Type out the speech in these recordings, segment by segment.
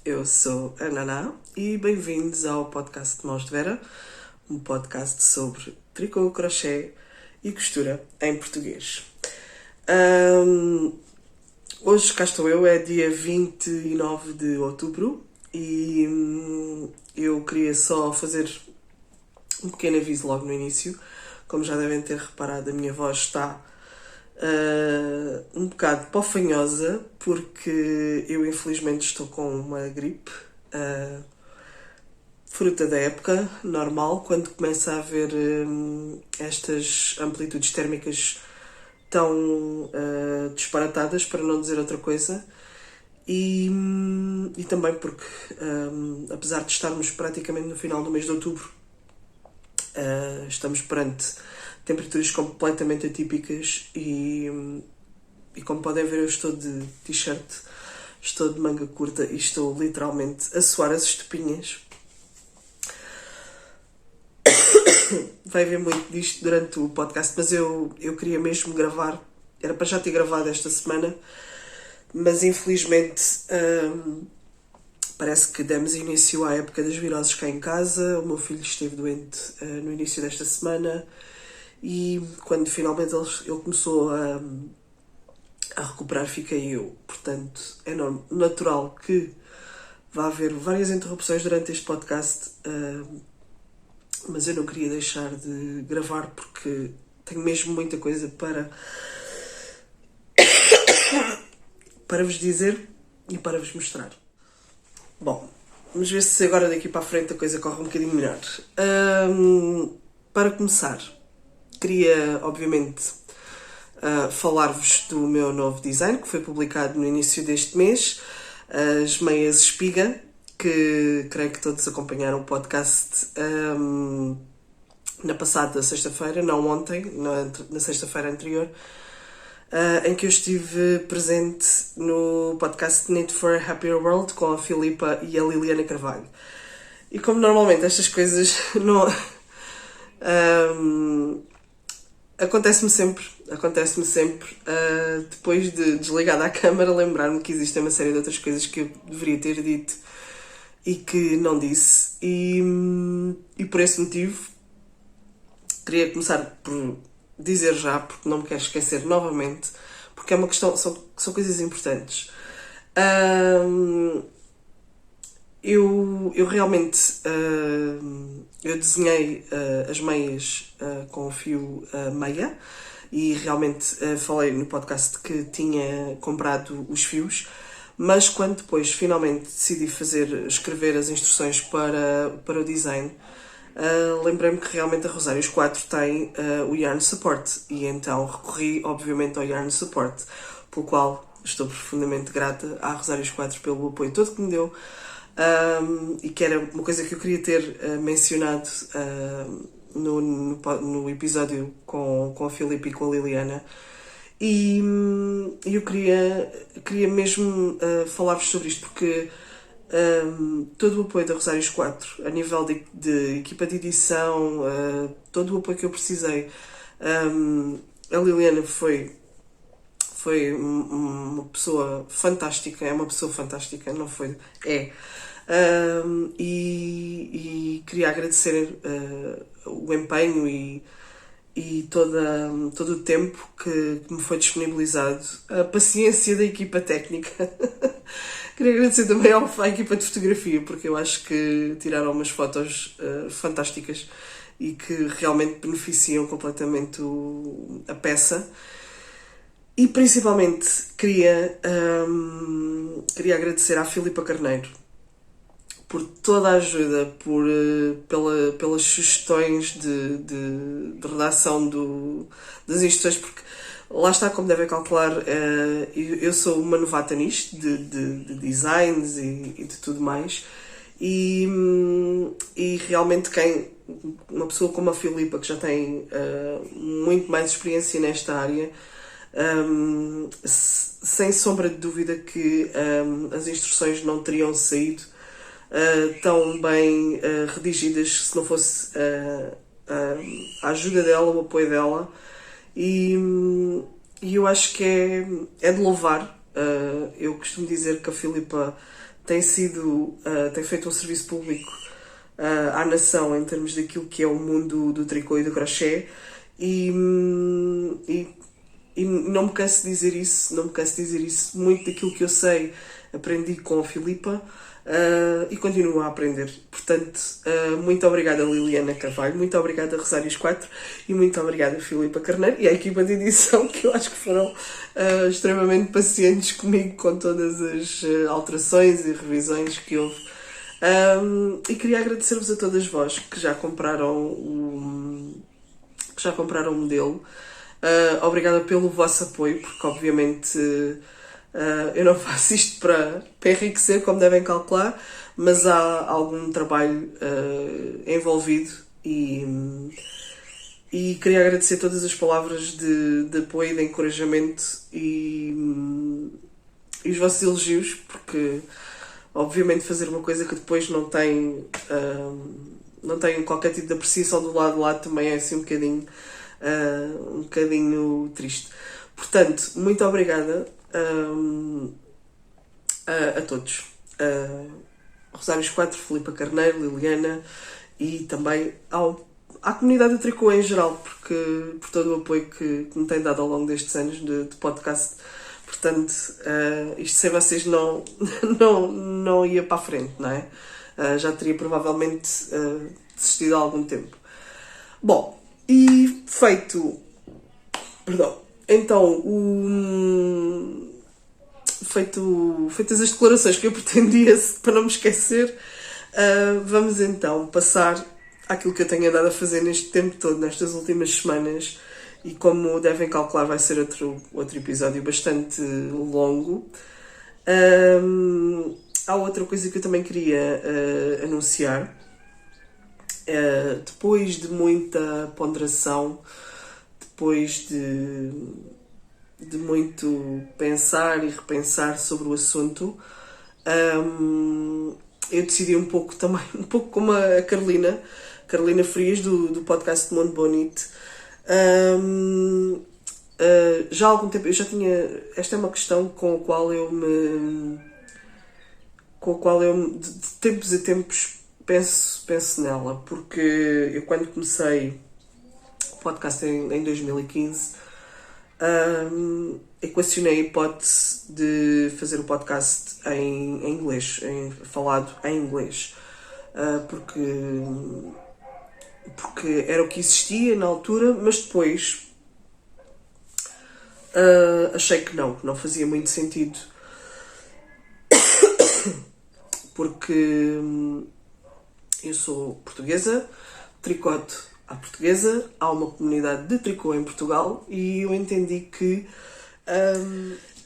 eu sou a Naná e bem-vindos ao podcast de Mãos de Vera, um podcast sobre tricô, crochê e costura em português. Hoje cá estou eu, é dia 29 de outubro e eu queria só fazer um pequeno aviso logo no início. Como já devem ter reparado, a minha voz está um bocado pofanhosa porque eu infelizmente estou com uma gripe, fruta da época, normal, quando começa a haver estas amplitudes térmicas tão disparatadas, para não dizer outra coisa. E também porque, apesar de estarmos praticamente no final do mês de outubro, estamos perante temperaturas completamente atípicas e como podem ver, eu estou de t-shirt, estou de manga curta e estou literalmente a suar as estupinhas. Vai haver muito disto durante o podcast, mas eu queria mesmo gravar, era para já ter gravado esta semana, mas infelizmente parece que demos início à época das viroses cá em casa. O meu filho esteve doente no início desta semana e quando finalmente ele começou a recuperar, fiquei eu. Portanto, é natural que vá haver várias interrupções durante este podcast, mas eu não queria deixar de gravar porque tenho mesmo muita coisa para vos dizer e para vos mostrar. Bom, vamos ver se agora daqui para a frente a coisa corre um bocadinho melhor. Para começar, queria obviamente falar-vos do meu novo design que foi publicado no início deste mês, as meias espiga, que creio que todos acompanharam o podcast na passada sexta-feira, não ontem, na sexta-feira anterior, em que eu estive presente no podcast Knit for a Happier World com a Filipa e a Liliana Carvalho. E como normalmente estas coisas não... Acontece-me sempre, depois de desligar da câmara, lembrar-me que existem uma série de outras coisas que eu deveria ter dito e que não disse. E por esse motivo, queria começar por dizer já, porque não me quero esquecer novamente, porque é uma questão, são coisas importantes. Eu realmente eu desenhei as meias com o fio meia e realmente falei no podcast que tinha comprado os fios, mas quando depois finalmente decidi escrever as instruções para o design, lembrei-me que realmente a Rosários 4 tem o Yarn Support e então recorri obviamente ao Yarn Support, pelo qual estou profundamente grata à Rosários 4 pelo apoio todo que me deu. E que era uma coisa que eu queria ter mencionado no episódio com a Filipe e com a Liliana. E eu queria mesmo falar-vos sobre isto, porque todo o apoio da Rosários 4, a nível de equipa de edição, todo o apoio que eu precisei, a Liliana foi uma pessoa fantástica, é uma pessoa fantástica, não foi? É. E queria agradecer o empenho e todo o tempo que me foi disponibilizado, a paciência da equipa técnica. Queria agradecer também à equipa de fotografia, porque eu acho que tiraram umas fotos fantásticas e que realmente beneficiam completamente a peça. E principalmente queria agradecer à Filipa Carneiro por toda a ajuda, pelas sugestões de redação das instruções, porque lá está, como devem calcular, eu sou uma novata nisto, de designs e de tudo mais, e realmente uma pessoa como a Filipa, que já tem muito mais experiência nesta área, sem sombra de dúvida que as instruções não teriam saído tão bem redigidas se não fosse a ajuda dela, o apoio dela, e eu acho que é de louvar. Eu costumo dizer que a Filipa tem feito um serviço público à nação em termos daquilo que é o mundo do tricô e do crochê, e não me canso de dizer isso, muito daquilo que eu sei aprendi com a Filipa, e continuo a aprender. Portanto, muito obrigada Liliana Carvalho, muito obrigada Rosários 4 e muito obrigada Filipa Carneiro e à equipa de edição, que eu acho que foram extremamente pacientes comigo com todas as alterações e revisões que houve. E queria agradecer-vos a todas vós que já compraram o modelo. Obrigada pelo vosso apoio, porque obviamente eu não faço isto para enriquecer, como devem calcular, mas há algum trabalho envolvido, e queria agradecer todas as palavras de apoio, de encorajamento e os vossos elogios, porque obviamente fazer uma coisa que depois não tem qualquer tipo de apreciação do lado de lá também é assim um bocadinho triste. Portanto, muito obrigada a todos. Rosários 4, Filipa Carneiro, Liliana, e também à comunidade do tricô em geral, por todo o apoio que me tem dado ao longo destes anos de podcast. Portanto, isto sem vocês não ia para a frente, não é? Já teria provavelmente desistido há algum tempo. Bom, e então, feitas as declarações que eu pretendia, para não me esquecer, vamos então passar àquilo que eu tenho andado a fazer neste tempo todo, nestas últimas semanas, e como devem calcular vai ser outro episódio bastante longo. Há outra coisa que eu também queria anunciar. Depois de muita ponderação, depois de muito pensar e repensar sobre o assunto, eu decidi um pouco como a Carolina Frias, do podcast Mundo Bonito. Já há algum tempo, esta é uma questão com a qual eu de tempos a tempos penso nela, porque eu, quando comecei o podcast em 2015, equacionei a hipótese de fazer o podcast em inglês, falado em inglês, porque era o que existia na altura, mas depois achei que não fazia muito sentido, porque eu sou portuguesa, tricoto à portuguesa, há uma comunidade de tricô em Portugal, e eu entendi que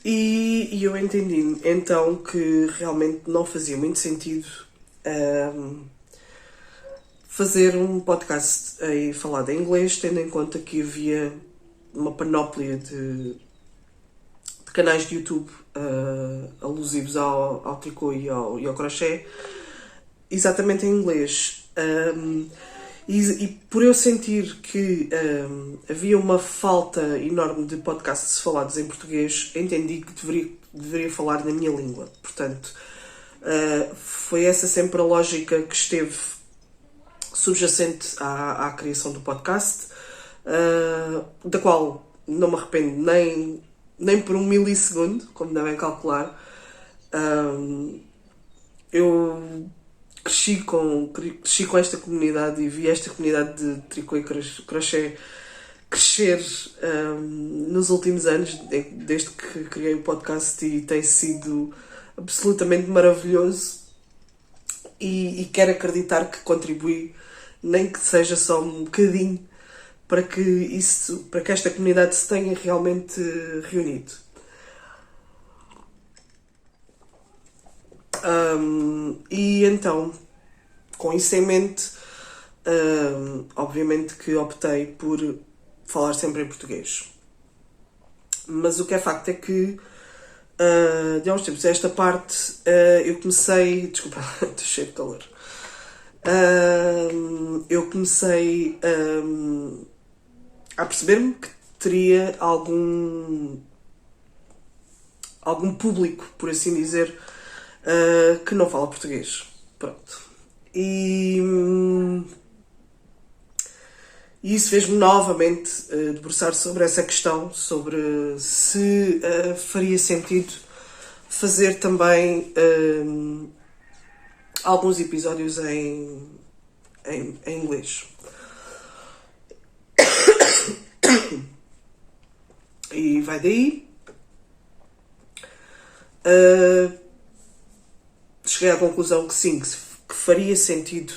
eu entendi então que realmente não fazia muito sentido fazer um podcast falado em inglês, tendo em conta que havia uma panóplia de canais de YouTube alusivos ao tricô e ao crochê, exatamente em inglês. E por eu sentir que havia uma falta enorme de podcasts falados em português, entendi que deveria falar na minha língua. Portanto, foi essa sempre a lógica que esteve subjacente à criação do podcast, da qual não me arrependo nem por um milissegundo, como devem calcular. Eu cresci com esta comunidade e vi esta comunidade de tricô e crochê crescer nos últimos anos, desde que criei o podcast, e tem sido absolutamente maravilhoso, e quero acreditar que contribui, nem que seja só um bocadinho, para que esta comunidade se tenha realmente reunido. E então, com isso em mente, obviamente que optei por falar sempre em português. Mas o que é facto é que de há uns tempos a esta parte eu comecei... Desculpa, estou cheio de calor. Eu comecei a perceber-me que teria algum público, por assim dizer, que não fala português. Pronto. E isso fez-me novamente debruçar sobre essa questão, sobre se faria sentido fazer também alguns episódios em inglês. E vai daí. Cheguei à conclusão que sim, que faria sentido,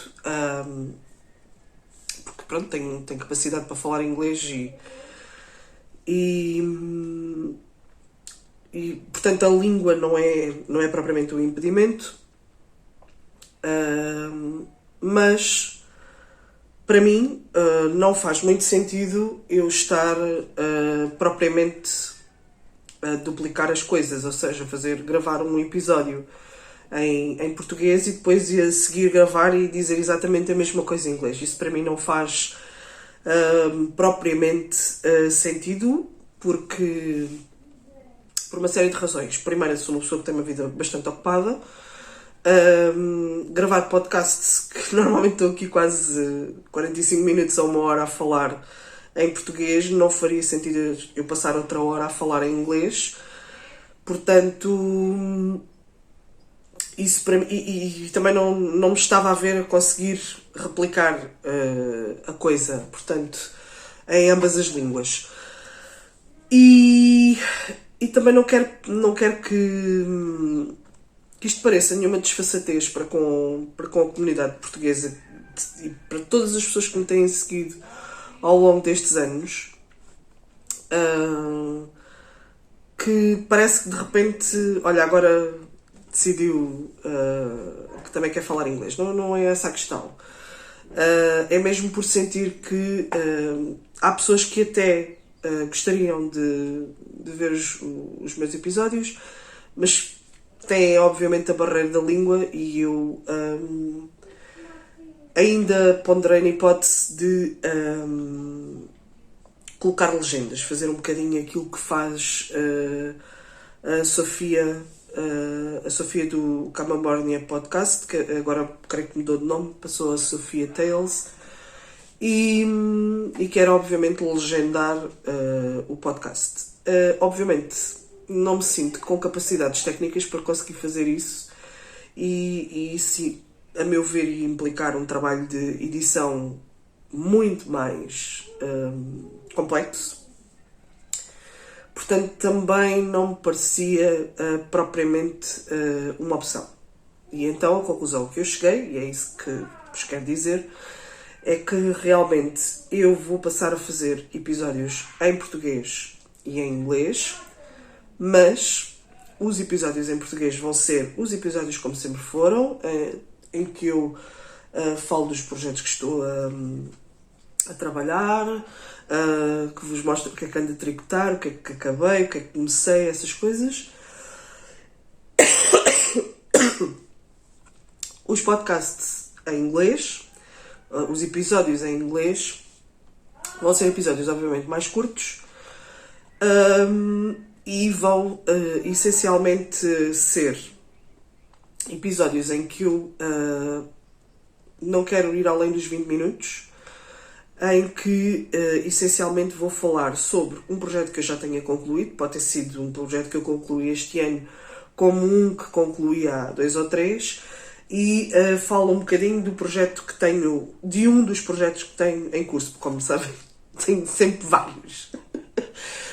porque pronto, tenho capacidade para falar inglês e portanto a língua não é propriamente um impedimento, mas para mim não faz muito sentido eu estar propriamente a duplicar as coisas, ou seja, gravar um episódio em português e depois a seguir gravar e dizer exatamente a mesma coisa em inglês. Isso para mim não faz propriamente sentido, porque por uma série de razões. Primeiro, eu sou uma pessoa que tem uma vida bastante ocupada. Gravar podcasts, que normalmente estou aqui quase 45 minutos a 1 hora a falar em português, não faria sentido eu passar outra hora a falar em inglês. Portanto, isso para mim, e também não me estava a ver a conseguir replicar a coisa, portanto, em ambas as línguas. E também não quero que isto pareça nenhuma desfaçatez para com a comunidade portuguesa e para todas as pessoas que me têm seguido ao longo destes anos, que parece que de repente, olha, agora decidiu que também quer falar inglês. Não é essa a questão. É mesmo por sentir que há pessoas que até gostariam de ver os meus episódios, mas têm obviamente a barreira da língua, e eu ainda ponderei na hipótese de colocar legendas, fazer um bocadinho aquilo que faz a Sofia do Camambornia Podcast, que agora creio que mudou de nome, passou a Sofia Tales, e quero obviamente legendar o podcast. Obviamente não me sinto com capacidades técnicas para conseguir fazer isso, e isso, a meu ver, ia implicar um trabalho de edição muito mais complexo. Portanto, também não me parecia propriamente uma opção. E então a conclusão que eu cheguei, e é isso que vos quero dizer, é que realmente eu vou passar a fazer episódios em português e em inglês, mas os episódios em português vão ser os episódios como sempre foram, em que eu falo dos projetos que estou a trabalhar, que vos mostro o que é que ando a tricotar, o que é que acabei, o que é que comecei, essas coisas. Os podcasts em inglês, os episódios em inglês, vão ser episódios obviamente mais curtos, e vão essencialmente ser episódios em que eu não quero ir além dos 20 minutos, em que essencialmente vou falar sobre um projeto que eu já tenha concluído. Pode ter sido um projeto que eu concluí este ano, como um que concluí há 2 ou 3, e falo um bocadinho do projeto que tenho, de um dos projetos que tenho em curso. Como sabem, tenho sempre vários.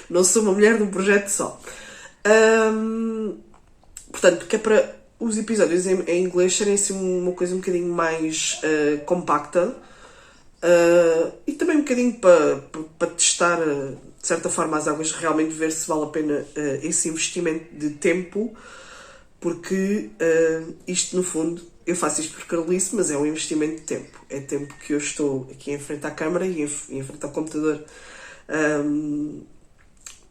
Não sou uma mulher de um projeto só. Portanto, que é para os episódios em inglês serem assim uma coisa um bocadinho mais compacta, e também um bocadinho para testar, de certa forma, as águas, realmente ver se vale a pena esse investimento de tempo, porque isto, no fundo, eu faço isto por carolice, mas é um investimento de tempo. É tempo que eu estou aqui em frente à câmara e em frente ao computador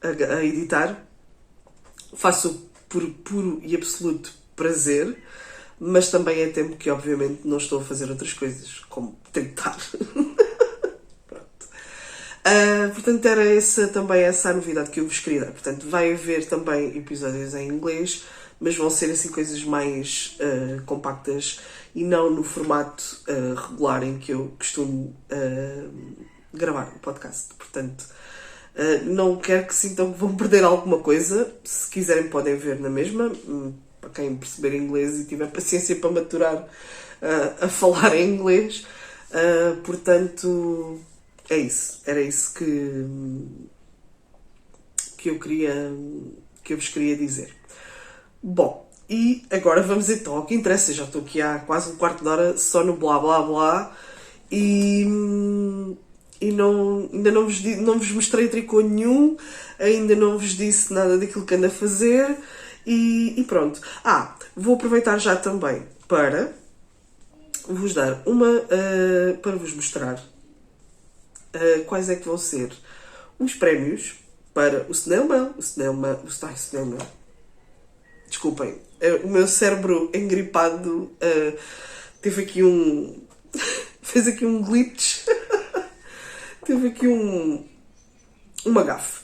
a editar. Faço por puro e absoluto prazer, mas também é tempo que obviamente não estou a fazer outras coisas, como tentar. Portanto, era também essa a novidade que eu vos queria dar. Portanto, vai haver também episódios em inglês, mas vão ser assim coisas mais compactas e não no formato regular em que eu costumo gravar o podcast. Portanto, não quero que sintam que vão perder alguma coisa. Se quiserem podem ver na mesma. Para quem perceber inglês e tiver paciência para maturar a falar em inglês. Portanto, é isso. Era isso que eu vos queria dizer. Bom, e agora vamos então ao que interessa. Já estou aqui há quase um quarto de hora só no blá blá blá e ainda não vos mostrei tricô nenhum, ainda não vos disse nada daquilo que ando a fazer e pronto. Vou aproveitar já também para vos dar para vos mostrar quais é que vão ser os prémios para o Snail Mail. Snail Mail. Desculpem, o meu cérebro engripado teve aqui fez aqui um glitch. Teve aqui uma gafe.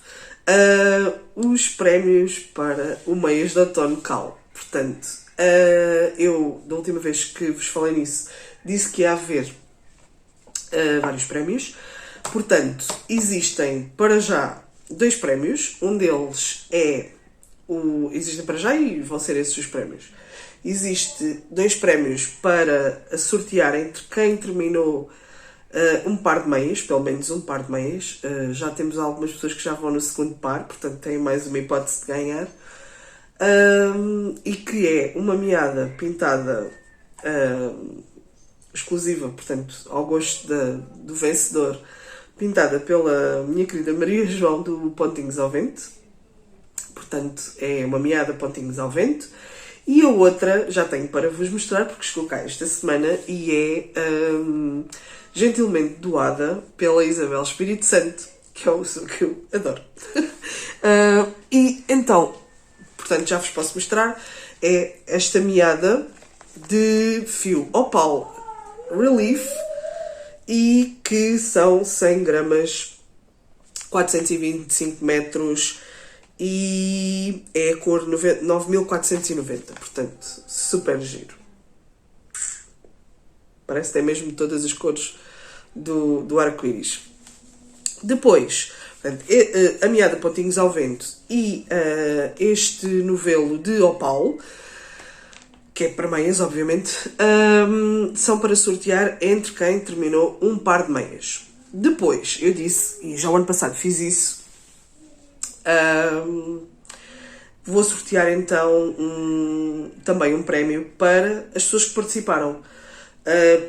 Os prémios para o Meias de Outono Cal. Portanto, eu, da última vez que vos falei nisso, disse que ia haver vários prémios. Portanto, existem para já 2 prémios. Um deles existem para já e vão ser esses os prémios. Existe 2 prémios para sortear entre quem terminou um par de meias, pelo menos um par de meias. Já temos algumas pessoas que já vão no segundo par, portanto têm mais uma hipótese de ganhar. E que é uma meada pintada exclusiva, portanto, ao gosto do vencedor, pintada pela minha querida Maria João do Pontinhos ao Vento. Portanto, é uma meada Pontinhos ao Vento. E a outra já tenho para vos mostrar, porque chegou cá esta semana e é gentilmente doada pela Isabel Espírito Santo, que é o que eu adoro. E então, portanto, já vos posso mostrar, é esta meada de fio Opal Relief e que são 100 gramas, 425 metros e é a cor 9490, portanto, super giro. Parece que tem mesmo todas as cores do arco-íris. Depois, portanto, a meada Pontinhos ao Vento e este novelo de Opal, que é para meias, obviamente, são para sortear entre quem terminou um par de meias. Depois, eu disse, e já o ano passado fiz isso, vou sortear então também um prémio para as pessoas que participaram.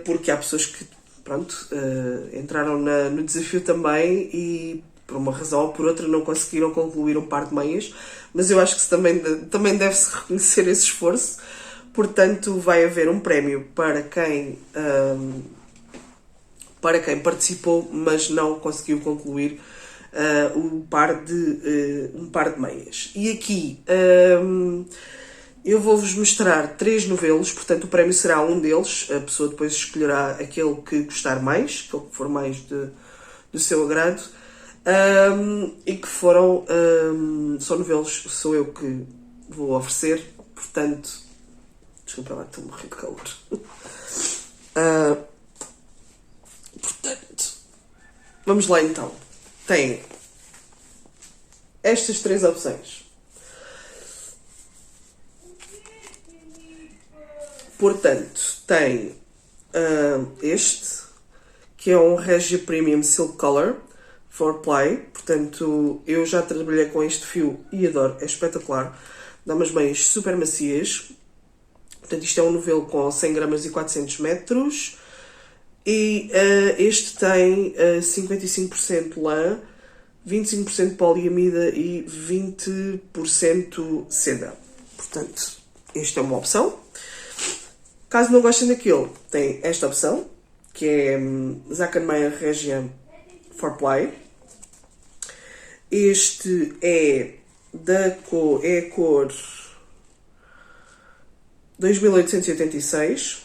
Porque há pessoas que, pronto, entraram no desafio também e por uma razão ou por outra não conseguiram concluir um par de meias, mas eu acho que também deve-se reconhecer esse esforço. Portanto, vai haver um prémio para quem participou, mas não conseguiu concluir um par de meias. E aqui eu vou-vos mostrar 3 novelos, portanto o prémio será um deles, a pessoa depois escolherá aquele que gostar mais, aquele que for mais do seu agrado, e que são novelos, sou eu que vou oferecer, portanto, desculpa lá, estou a morrer de calor. Portanto, vamos lá então. Tem estas 3 opções. Portanto, tem este, que é um Regia Premium Silk Color for Play. Portanto, eu já trabalhei com este fio e adoro, é espetacular. Dá umas meias super macias. Portanto, isto é um novelo com 100 gramas e 400 metros. E este tem 55% lã, 25% poliamida e 20% seda. Portanto, esta é uma opção. Caso não gostem daquilo, tem esta opção, que é Zackenmeyer Regia for Play. Este é a cor 2886.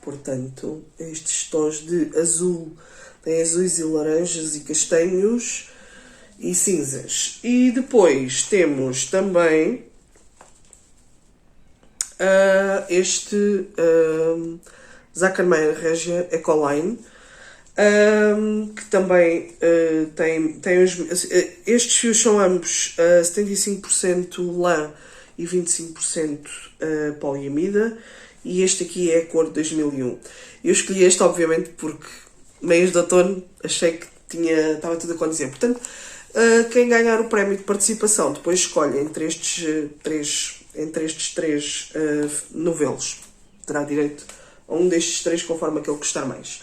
Portanto, estes tons de azul, tem azuis e laranjas e castanhos. e cinzas. E depois temos também este Zackerman Regia Ecoline, que também tem os... estes fios são ambos 75% lã e 25% poliamida, e este aqui é a cor 2001. Eu escolhi este, obviamente, porque meias de outono achei que estava tudo a acontecer. Portanto, quem ganhar o prémio de participação depois escolhe entre estes três novelos. Terá direito a um destes três, conforme aquele que gostar mais.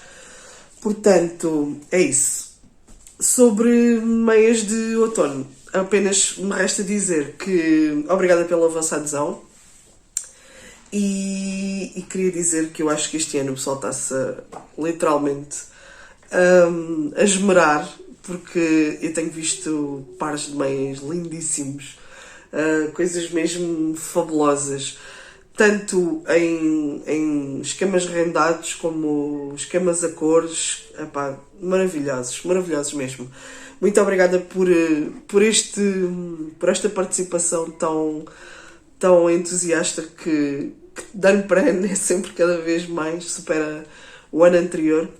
Portanto, é isso. Sobre meias de outono, apenas me resta dizer que obrigada pela vossa adesão. E queria dizer que eu acho que este ano o pessoal está-se literalmente a esmerar, porque eu tenho visto pares de meias lindíssimos, coisas mesmo fabulosas, tanto em esquemas rendados como esquemas a cores, epá, maravilhosos mesmo. Muito obrigada por esta participação tão entusiasta que de ano para ano é sempre cada vez mais, supera o ano anterior.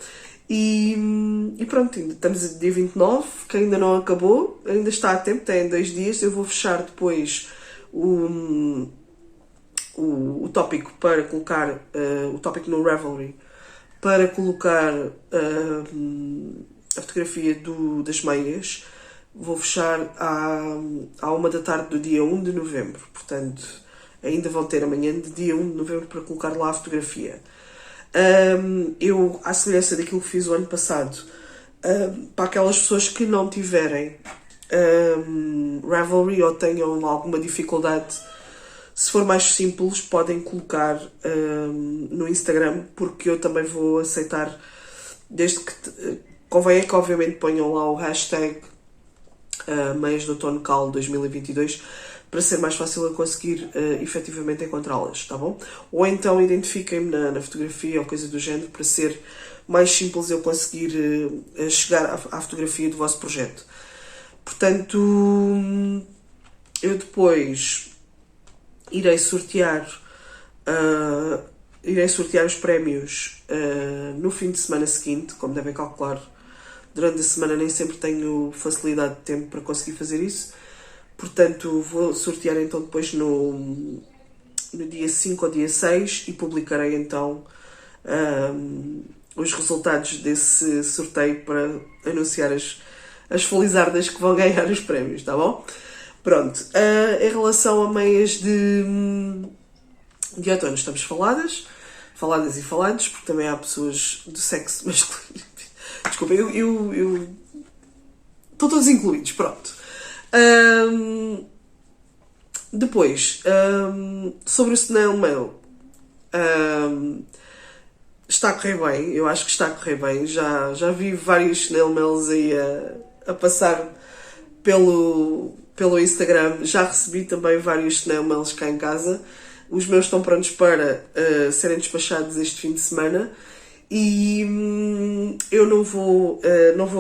E pronto, estamos no dia 29, que ainda não acabou, ainda está a tempo, tem 2 dias. Eu vou fechar depois o tópico para colocar o tópico no Ravelry, para colocar a fotografia das meias. Vou fechar à 1 da tarde do dia 1 de novembro. Portanto, ainda vão ter amanhã de dia 1 de novembro para colocar lá a fotografia. Eu, à semelhança daquilo que fiz o ano passado, para aquelas pessoas que não tiverem Ravelry ou tenham alguma dificuldade, se for mais simples, podem colocar no Instagram, porque eu também vou aceitar, desde que convém é que obviamente ponham lá o hashtag meias de outono cal 2022, para ser mais fácil eu conseguir efetivamente encontrá-las, tá bom? Ou então identifiquem-me na fotografia ou coisa do género, para ser mais simples eu conseguir chegar à fotografia do vosso projeto. Portanto, eu depois irei sortear os prémios no fim de semana seguinte. Como devem calcular, durante a semana nem sempre tenho facilidade de tempo para conseguir fazer isso. Portanto, vou sortear então depois no dia 5 ou dia 6 e publicarei então os resultados desse sorteio para anunciar as felizardas que vão ganhar os prémios, tá bom? Pronto, em relação a meias de outono, estamos faladas e falados, porque também há pessoas do sexo masculino. Desculpem, eu estão todos incluídos, pronto. Depois, sobre o snail mail, está a correr bem, eu acho que está a correr bem. Já vi vários snail mails aí a passar pelo Instagram, já recebi também vários snail mails cá em casa. Os meus estão prontos para serem despachados este fim de semana. E eu não vou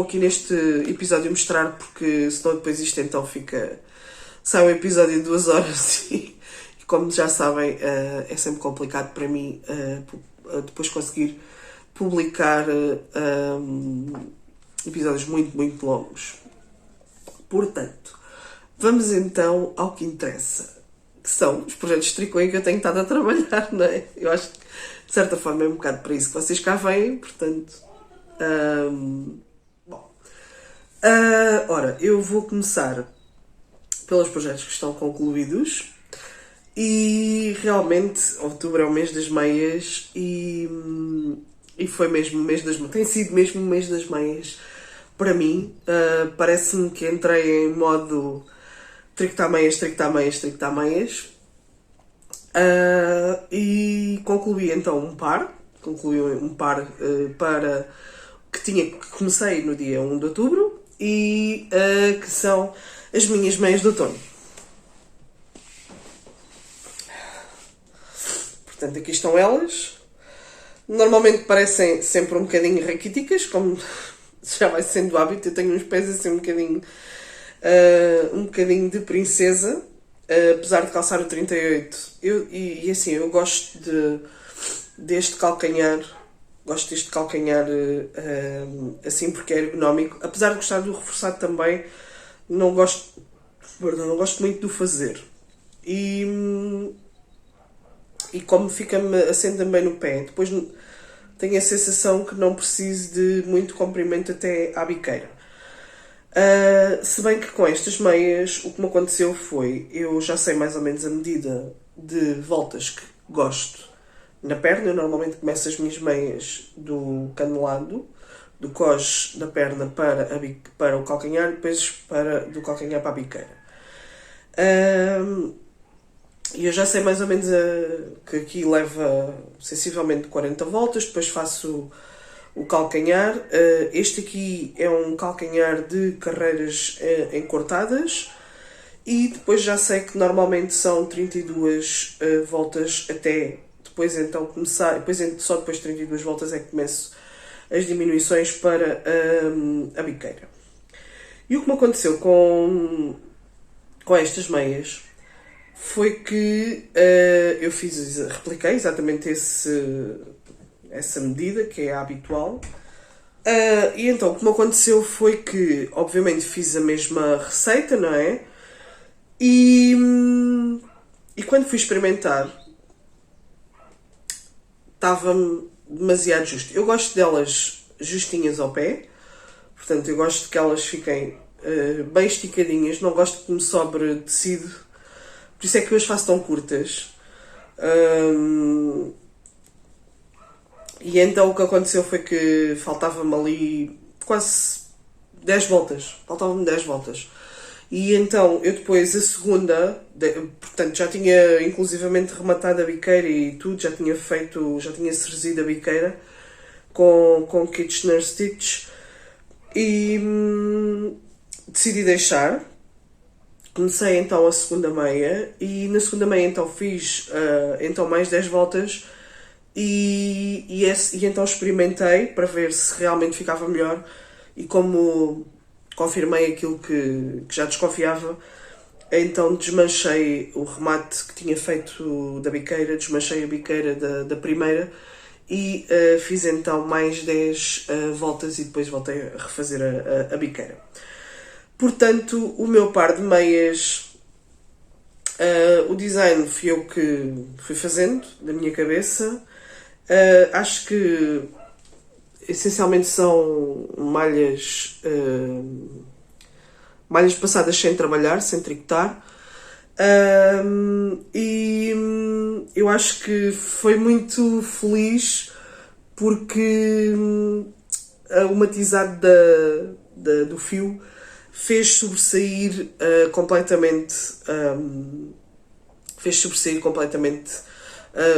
aqui neste episódio mostrar, porque senão depois isto então sai um episódio de 2 horas e como já sabem, é sempre complicado para mim depois conseguir publicar episódios muito, muito longos. Portanto, vamos então ao que interessa, que são os projetos de tricô em que eu tenho estado a trabalhar, não é? Eu acho que de certa forma é um bocado para isso que vocês cá vêm, portanto... ora, eu vou começar pelos projetos que estão concluídos, e realmente outubro é o mês das meias e foi mesmo o mês das meias, tem sido mesmo o mês das meias para mim. Parece-me que entrei em modo tricotar meias, e concluí então um par para que comecei no dia 1 de outubro e que são as minhas meias de outono. Portanto, aqui estão elas. Normalmente parecem sempre um bocadinho raquíticas, como já vai sendo hábito. Eu tenho uns pés assim um bocadinho um bocadinho de princesa, apesar de calçar o 38. E assim, eu gosto deste calcanhar, assim porque é ergonómico, apesar de gostar do reforçado também, não gosto muito do fazer. E como fica-me assente também no pé, depois tenho a sensação que não preciso de muito comprimento até à biqueira. Se bem que com estas meias o que me aconteceu foi, eu já sei mais ou menos a medida de voltas que gosto na perna. Eu normalmente começo as minhas meias do canelado, do cós da perna para o calcanhar, e depois do calcanhar para a biqueira. E eu já sei mais ou menos que aqui leva sensivelmente 40 voltas, depois faço o calcanhar. Este aqui é um calcanhar de carreiras encortadas e depois já sei que normalmente são 32 voltas até depois então começar, só depois de 32 voltas é que começo as diminuições para a biqueira. E o que me aconteceu com estas meias foi que eu repliquei exatamente essa medida, que é a habitual. E então o que me aconteceu foi que, obviamente, fiz a mesma receita, não é? E quando fui experimentar, estava-me demasiado justo. Eu gosto delas justinhas ao pé, portanto, eu gosto que elas fiquem bem esticadinhas, não gosto que me sobre tecido. Por isso é que eu as faço tão curtas. E então o que aconteceu foi que faltava-me ali quase 10 voltas. Faltavam-me 10 voltas. E então eu depois, a segunda, portanto já tinha inclusivamente rematado a biqueira e tudo, já tinha cerzido a biqueira com Kitchener Stitch. E decidi deixar. Comecei então a segunda meia e na segunda meia então fiz então mais 10 voltas e então experimentei para ver se realmente ficava melhor, e como confirmei aquilo que já desconfiava, então desmanchei o remate que tinha feito da biqueira, desmanchei a biqueira da primeira e fiz então mais 10 voltas e depois voltei a refazer a biqueira. Portanto, o meu par de meias, o design fui eu que fui fazendo, da minha cabeça. Acho que essencialmente são malhas passadas sem trabalhar, sem tricotar. E eu acho que foi muito feliz porque o matizado do fio fez sobressair completamente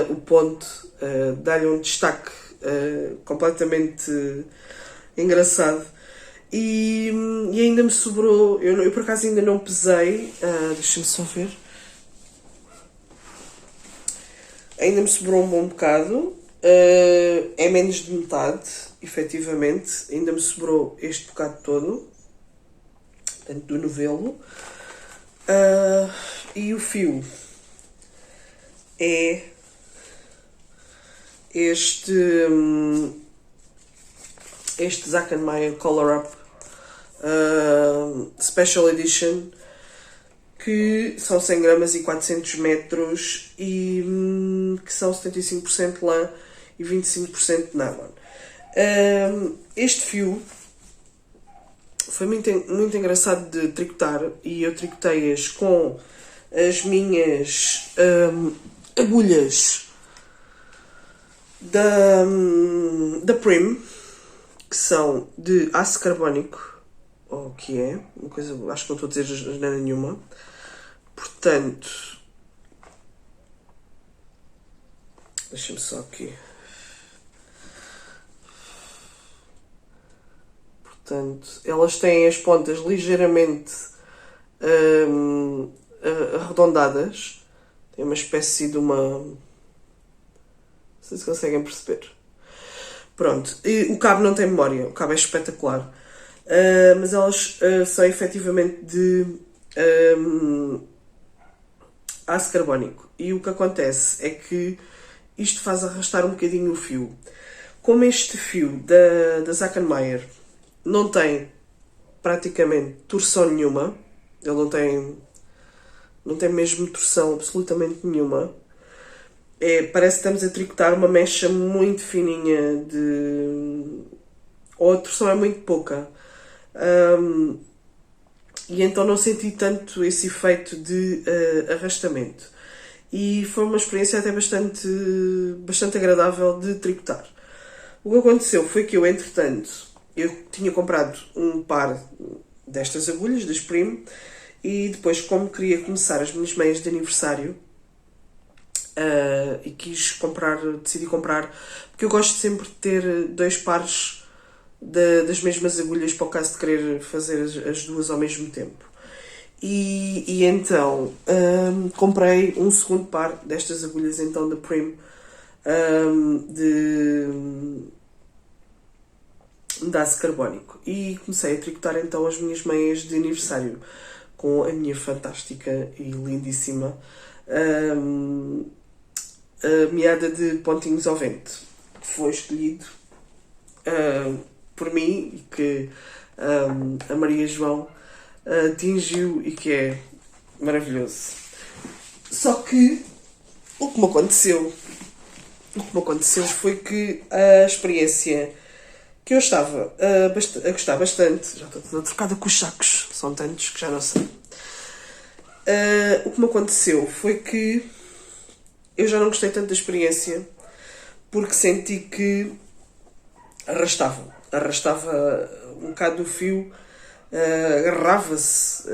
o ponto, dá-lhe um destaque completamente engraçado. E ainda me sobrou, eu por acaso ainda não pesei, deixa-me só ver, ainda me sobrou um bom bocado, é menos de metade, efetivamente, ainda me sobrou este bocado todo, portanto, do novelo. E o fio é este Zack & Meyer Color Up Special Edition, que são 100 gramas e 400 metros e que são 75% lã e 25% nylon. Este fio foi muito engraçado de tricotar e eu tricotei-as com as minhas agulhas da Prim, que são de aço carbónico, ou que é uma coisa, acho que não estou a dizer asneira nenhuma. Portanto, deixa-me só aqui. Portanto, elas têm as pontas ligeiramente arredondadas. Tem uma espécie de uma... Não sei se conseguem perceber. Pronto, e o cabo não tem memória, o cabo é espetacular. mas elas são efetivamente de aço carbónico. E o que acontece é que isto faz arrastar um bocadinho o fio. Como este fio da Zackenmayer não tem praticamente torção nenhuma, ele não tem mesmo torção absolutamente nenhuma, parece que estamos a tricotar uma mecha muito fininha ou a torção é muito pouca. E então não senti tanto esse efeito de arrastamento. E foi uma experiência até bastante agradável de tricotar. O que aconteceu foi que entretanto, eu tinha comprado um par destas agulhas, das Prim, e depois, como queria começar as minhas meias de aniversário, e decidi comprar, porque eu gosto sempre de ter 2 pares das mesmas agulhas para o caso de querer fazer as duas ao mesmo tempo. E então comprei um segundo par destas agulhas então da Prim, de aço carbónico, e comecei a tricotar então as minhas meias de aniversário com a minha fantástica e lindíssima meada de pontinhos ao vento, que foi escolhido por mim e que a Maria João atingiu e que é maravilhoso. Só que o que me aconteceu foi que a experiência que eu estava a gostar bastante, já estou toda trocada com os sacos, são tantos que já não sei. O que me aconteceu foi que eu já não gostei tanto da experiência porque senti que arrastava um bocado o fio, agarrava-se,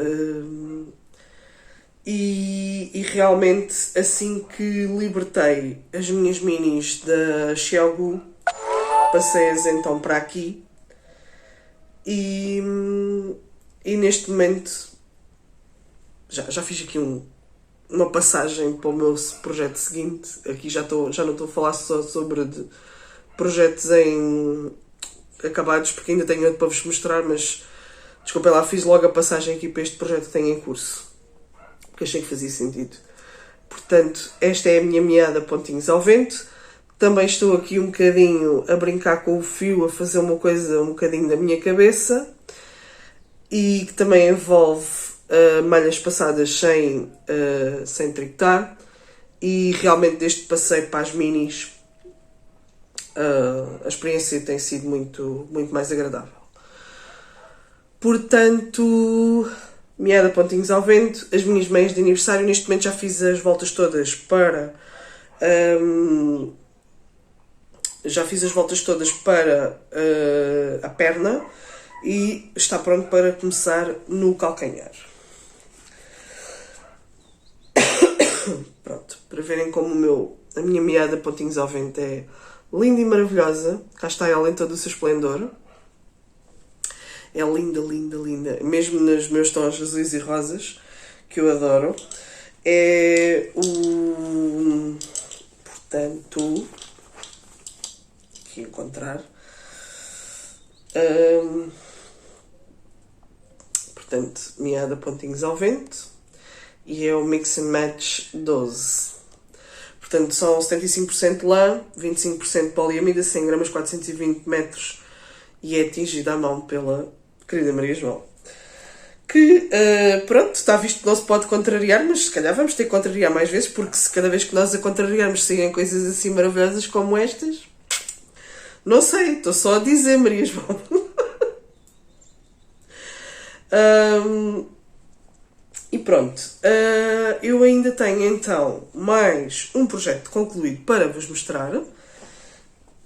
e realmente assim que libertei as minhas minis da Xiaogu, passei-as então para aqui e neste momento já fiz aqui uma passagem para o meu projeto seguinte. Aqui já não estou a falar só sobre projetos acabados, porque ainda tenho outro para vos mostrar, mas desculpem lá, fiz logo a passagem aqui para este projeto que tenho em curso, porque achei que fazia sentido. Portanto, esta é a minha meada pontinhos ao vento. Também estou aqui um bocadinho a brincar com o fio, a fazer uma coisa um bocadinho da minha cabeça, e que também envolve malhas passadas sem tricotar, e realmente desde que passei para as minis a experiência tem sido muito, muito mais agradável. Portanto, meada pontinhos ao vento, as minhas meias de aniversário. Neste momento já fiz as voltas todas para a perna e está pronto para começar no calcanhar. Pronto, para verem como a minha meada pontinhos ao vento é linda e maravilhosa. Cá está ela em todo o seu esplendor. É linda, linda, linda. Mesmo nos meus tons azuis e rosas, que eu adoro. Portanto, aqui encontrar. Portanto, meada pontinhos ao vento. E é o Mix and Match 12. Portanto, são 75% lã, 25% poliamida, 100 gramas, 420 metros, e é atingida à mão pela querida Maria João. Que, pronto, está visto que não se pode contrariar, mas se calhar vamos ter que contrariar mais vezes, porque se cada vez que nós a contrariarmos saírem coisas assim maravilhosas como estas, não sei, estou só a dizer, Maria João. E pronto, eu ainda tenho então mais um projeto concluído para vos mostrar,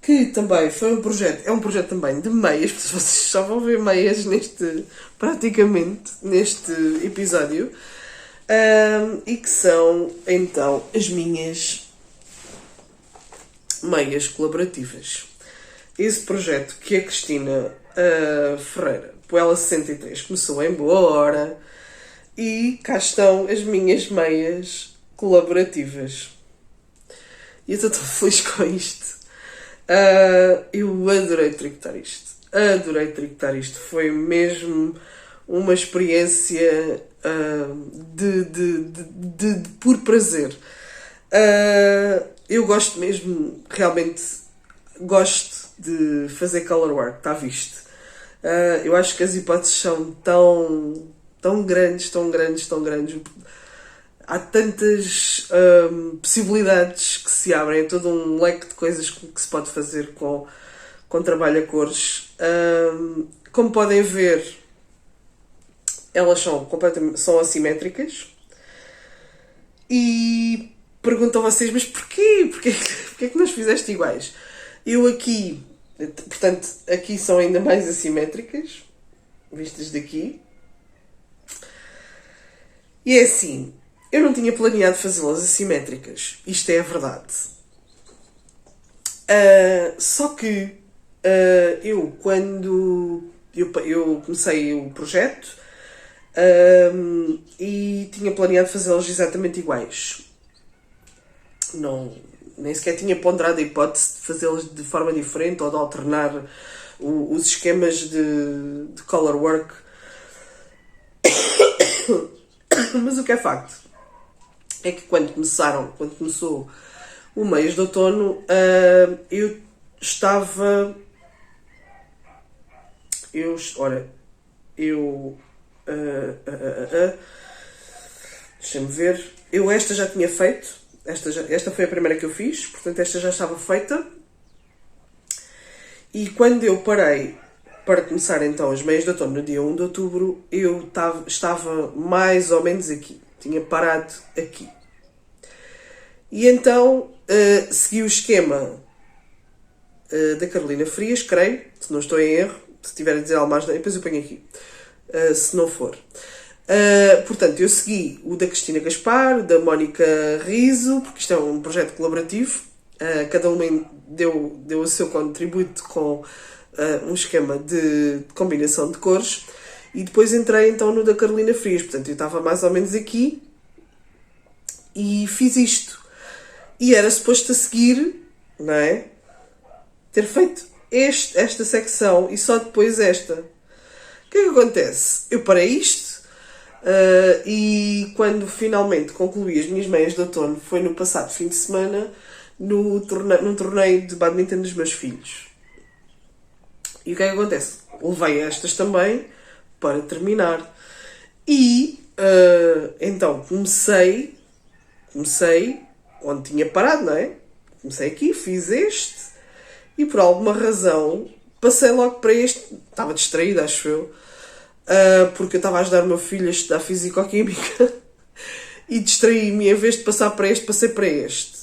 que também foi é um projeto também de meias, porque vocês só vão ver meias praticamente neste episódio, e que são então as minhas meias colaborativas. Esse projeto que a Cristina Ferreira, Poela 63, começou em boa hora. E cá estão as minhas meias colaborativas. E eu estou tão feliz com isto. Eu adorei tricotar isto. adorei tricotar isto. Foi mesmo uma experiência de puro prazer. Eu gosto mesmo, realmente gosto de fazer color work, está visto. Eu acho que as hipóteses são tão grandes, tão grandes, tão grandes. Há tantas possibilidades que se abrem, é todo um leque de coisas que se pode fazer com trabalho a cores. Como podem ver, elas são assimétricas. E perguntam a vocês, mas porquê? Porquê que nós fizeste iguais? Eu aqui, portanto, aqui são ainda mais assimétricas, vistas daqui. E é assim, eu não tinha planeado fazê-las assimétricas. Isto é a verdade. Só que eu, quando eu comecei o projeto e tinha planeado fazê-las exatamente iguais. Nem sequer tinha ponderado a hipótese de fazê-las de forma diferente ou de alternar os esquemas de color work. Mas o que é facto é que quando começou o mês de outono, eu estava... Deixa-me ver. Eu esta já tinha feito. Esta foi a primeira que eu fiz. Portanto, esta já estava feita. E quando eu parei para começar então as meias de outono no dia 1 de outubro, eu estava mais ou menos aqui. Tinha parado aqui. E então segui o esquema da Carolina Frias, creio, se não estou em erro. Se tiver a dizer algo mais, depois eu ponho aqui. Se não for. Portanto, eu segui o da Cristina Gaspar, o da Mónica Riso, porque isto é um projeto colaborativo. Cada uma deu o seu contributo com um esquema de combinação de cores. E depois entrei então no da Carolina Frias. Portanto, eu estava mais ou menos aqui e fiz isto. E era suposto a seguir, não é? Ter feito esta secção e só depois esta. O que é que acontece? Eu parei isto e quando finalmente concluí as minhas meias de outono foi no passado fim de semana num torneio de badminton dos meus filhos. E o que é que acontece? Levei estas também para terminar. E então comecei onde tinha parado, não é? Comecei aqui, fiz este e por alguma razão passei logo para este. Estava distraída, acho eu. Porque eu estava a ajudar o meu filho a estudar Físico-Química. E distraí-me. Em vez de passar para este, passei para este.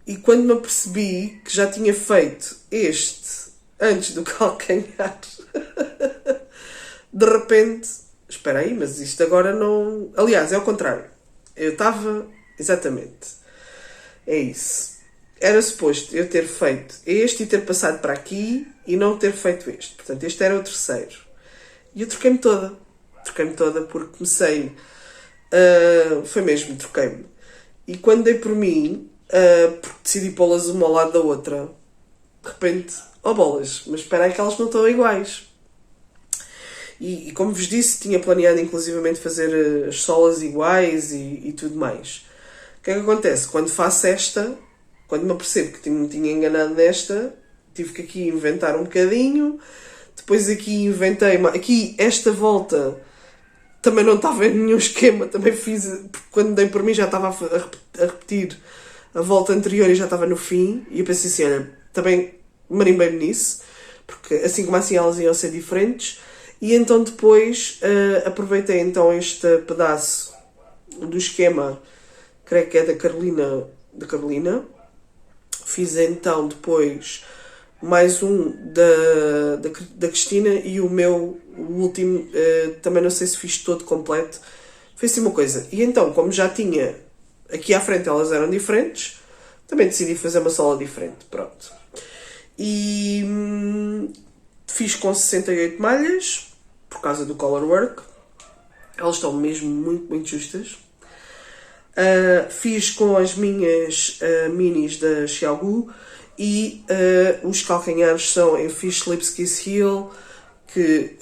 E quando me apercebi que já tinha feito este antes do calcanhar, de repente... Espera aí, mas isto agora não... Aliás, é ao contrário. Eu estava... Exatamente. É isso. Era suposto eu ter feito este e ter passado para aqui e não ter feito este. Portanto, este era o terceiro. E eu troquei-me toda. Porque comecei... foi mesmo, troquei-me. E quando dei por mim, porque decidi pô-las uma ao lado da outra, de repente, bolas, mas espera aí que elas não estão iguais. E como vos disse, tinha planeado inclusivamente fazer as solas iguais e tudo mais. O que é que acontece? Quando faço esta, quando me apercebo que me tinha enganado nesta, tive que aqui inventar um bocadinho. Depois aqui inventei... Aqui, esta volta, também não estava em nenhum esquema. Também fiz... Porque quando dei por mim já estava a repetir a volta anterior e já estava no fim. E eu pensei assim, olha, também marimbei-me nisso. Porque assim como assim elas iam ser diferentes. E então depois aproveitei então este pedaço do esquema, creio que é da Carolina. Fiz então depois mais um da Cristina e o meu, o último, também não sei se fiz todo completo. Foi assim uma coisa. E então, como já tinha aqui à frente, elas eram diferentes, também decidi fazer uma sola diferente. Pronto. E fiz com 68 malhas, por causa do color work. Elas estão mesmo muito, muito justas. Fiz com as minhas minis da Xiaogu E os calcanhares são em Fish Lips Kiss Heel, que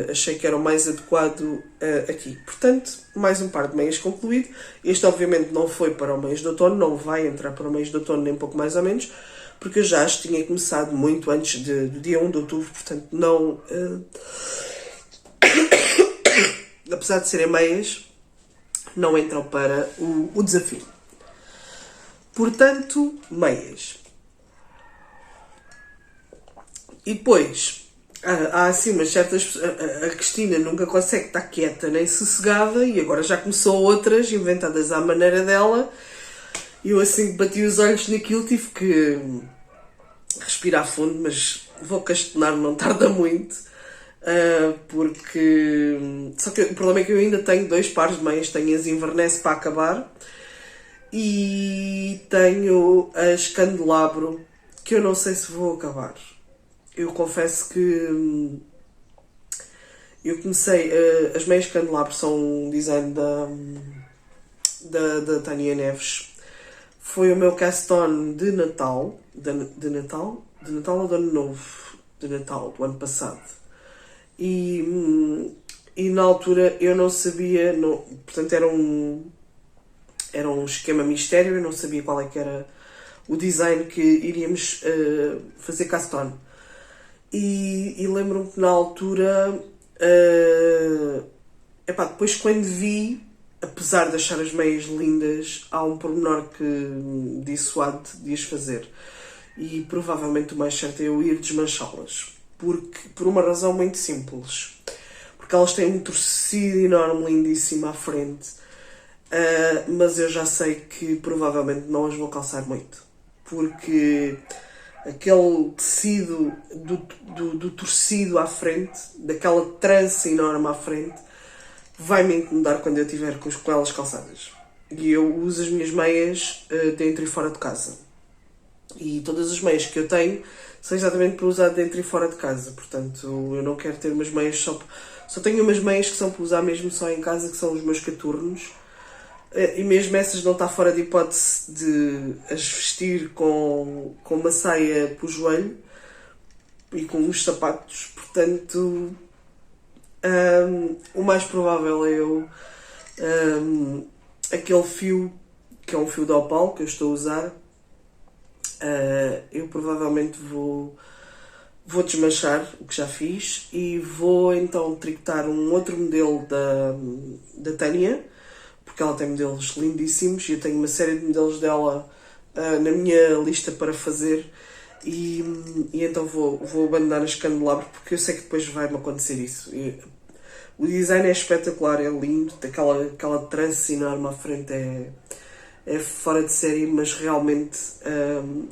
achei que era o mais adequado aqui. Portanto, mais um par de meias concluído. Este obviamente não foi para o mês de outono, não vai entrar para o mês de outono nem pouco mais ou menos, porque eu já as tinha começado muito antes do dia 1 de outubro, portanto não... apesar de serem meias, não entram para o desafio. Portanto, meias. E depois, há assim umas certas... A Cristina nunca consegue estar quieta nem sossegada e agora já começou outras, inventadas à maneira dela. E eu assim bati os olhos naquilo, tive que respirar fundo, mas vou castenar, não tarda muito. Porque... Só que o problema é que eu ainda tenho 2 pares de meias. Tenho as Inverness para acabar e tenho as Candelabro, que eu não sei se vou acabar. Eu confesso que eu comecei... as meias Candelabro são um design da Tânia Neves. Foi o meu cast-on de Natal. De Natal? De Natal ou de Ano Novo? De Natal, do ano passado. E na altura eu não sabia... portanto, era um esquema mistério. Eu não sabia qual é que era o design que iríamos fazer cast-on. E lembro-me que na altura, depois quando vi, apesar de achar as meias lindas, há um pormenor que me dissuade de as fazer. E provavelmente o mais certo é eu ir desmanchá-las. Por uma razão muito simples. Porque elas têm um tecido enorme, lindíssimo à frente. Mas eu já sei que provavelmente não as vou calçar muito. Porque... aquele tecido do torcido à frente, daquela trança enorme à frente, vai-me incomodar quando eu estiver com elas calçadas. E eu uso as minhas meias dentro e fora de casa. E todas as meias que eu tenho são exatamente para usar dentro e fora de casa. Portanto, eu não quero ter umas meias só tenho umas meias que são para usar mesmo só em casa, que são os meus caturnos. E mesmo essas não está fora de hipótese de as vestir com uma saia para o joelho e com uns sapatos. Portanto, o mais provável é eu aquele fio, que é um fio de opal que eu estou a usar, eu provavelmente vou desmanchar, o que já fiz, e vou então tricotar um outro modelo da Tânia, porque ela tem modelos lindíssimos e eu tenho uma série de modelos dela na minha lista para fazer, e então vou abandonar as Candelabro, porque eu sei que depois vai-me acontecer isso. O design é espetacular, é lindo, aquela trança enorme à frente é fora de série, mas realmente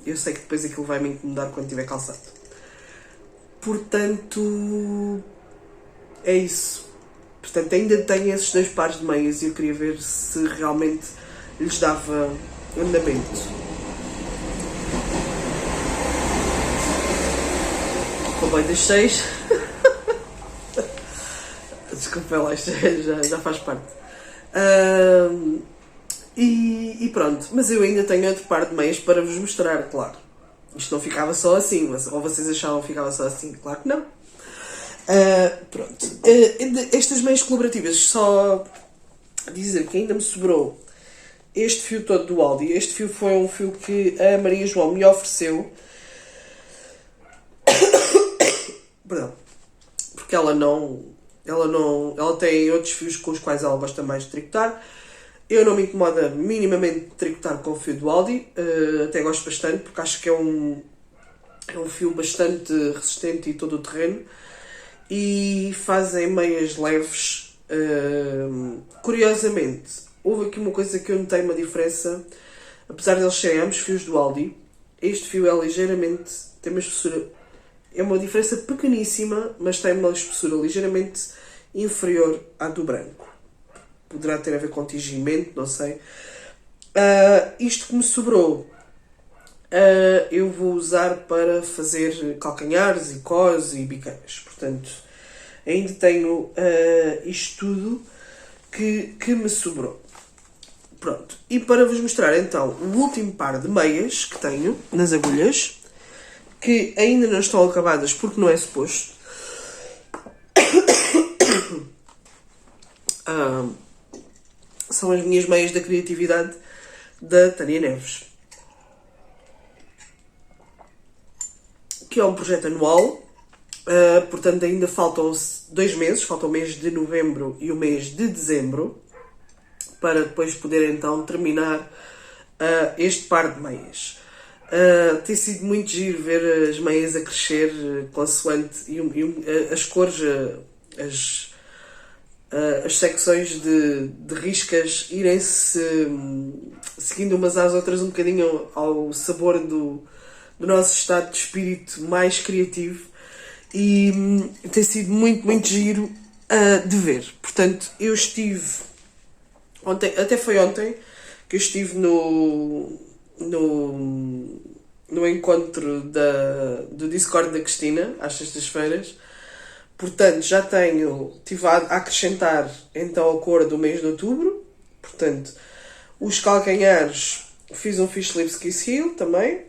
eu sei que depois aquilo vai me incomodar quando tiver calçado. Portanto, é isso. Portanto, ainda tenho esses 2 pares de meias e eu queria ver se realmente lhes dava andamento. Comboio das 6. Desculpa lá, isto já faz parte. E pronto, mas eu ainda tenho outro par de meias para vos mostrar, claro. Isto não ficava só assim, ou vocês achavam que ficava só assim? Claro que não. Pronto. Estas meias colaborativas, só dizer que ainda me sobrou este fio todo do Aldi. Este fio foi um fio que a Maria João me ofereceu. Perdão. Porque ela tem outros fios com os quais ela gosta mais de tricotar. Eu não me incomoda minimamente de tricotar com o fio do Aldi. Até gosto bastante, porque acho que é um fio bastante resistente e todo o terreno. E fazem meias leves. Curiosamente, houve aqui uma coisa que eu notei uma diferença. Apesar de eles serem ambos fios do Aldi, este fio é ligeiramente... tem uma espessura... é uma diferença pequeníssima, mas tem uma espessura ligeiramente inferior à do branco. Poderá ter a ver com tingimento, não sei. Isto que me sobrou, eu vou usar para fazer calcanhares e cós e biqueiras. Portanto, ainda tenho isto tudo que me sobrou. Pronto. E para vos mostrar então o último par de meias que tenho nas agulhas, que ainda não estão acabadas porque não é suposto. São as minhas meias da criatividade da Tânia Neves, que é um projeto anual. Portanto, ainda faltam 2 meses, faltam o mês de novembro e o mês de dezembro, para depois poder então terminar este par de meias. Tem sido muito giro ver as meias a crescer consoante as cores, as secções de riscas irem-se seguindo umas às outras um bocadinho ao sabor do nosso estado de espírito mais criativo, e tem sido muito, muito giro de ver. Portanto, eu estive ontem, até foi ontem que eu estive no encontro do Discord da Cristina, às sextas-feiras. Portanto, já estive a acrescentar então a cor do mês de outubro. Portanto, os calcanhares, fiz um Fish Lips Kiss Heel também.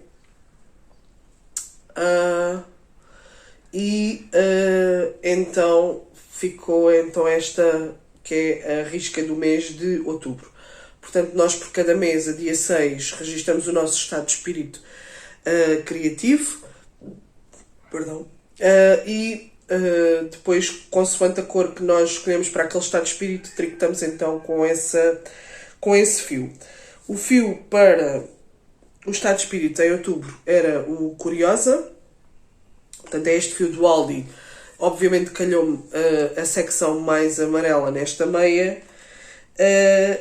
Então ficou então esta que é a risca do mês de outubro. Portanto, nós por cada mês, a dia 6, registramos o nosso estado de espírito criativo. Perdão. Depois, consoante a cor que nós escolhemos para aquele estado de espírito, tricotamos então com esse fio. O fio para o estado de espírito em outubro era o Curiosa. Portanto, é este fio do Aldi. Obviamente calhou-me a secção mais amarela nesta meia.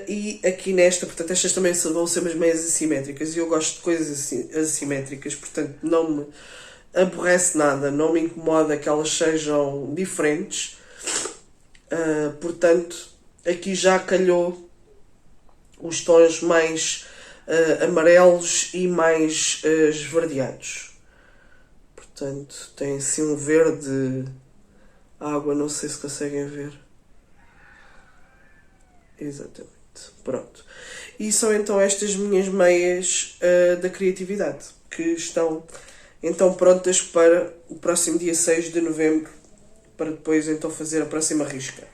E aqui nesta, portanto, estas também vão ser umas meias assimétricas. E eu gosto de coisas assimétricas, portanto, não me aborrece nada, não me incomoda que elas sejam diferentes. Portanto, aqui já calhou os tons mais amarelos e mais esverdeados. Portanto, tem assim um verde água, não sei se conseguem ver. Exatamente. Pronto. E são então estas minhas meias da criatividade, que estão então prontas para o próximo dia 6 de novembro, para depois então fazer a próxima risca.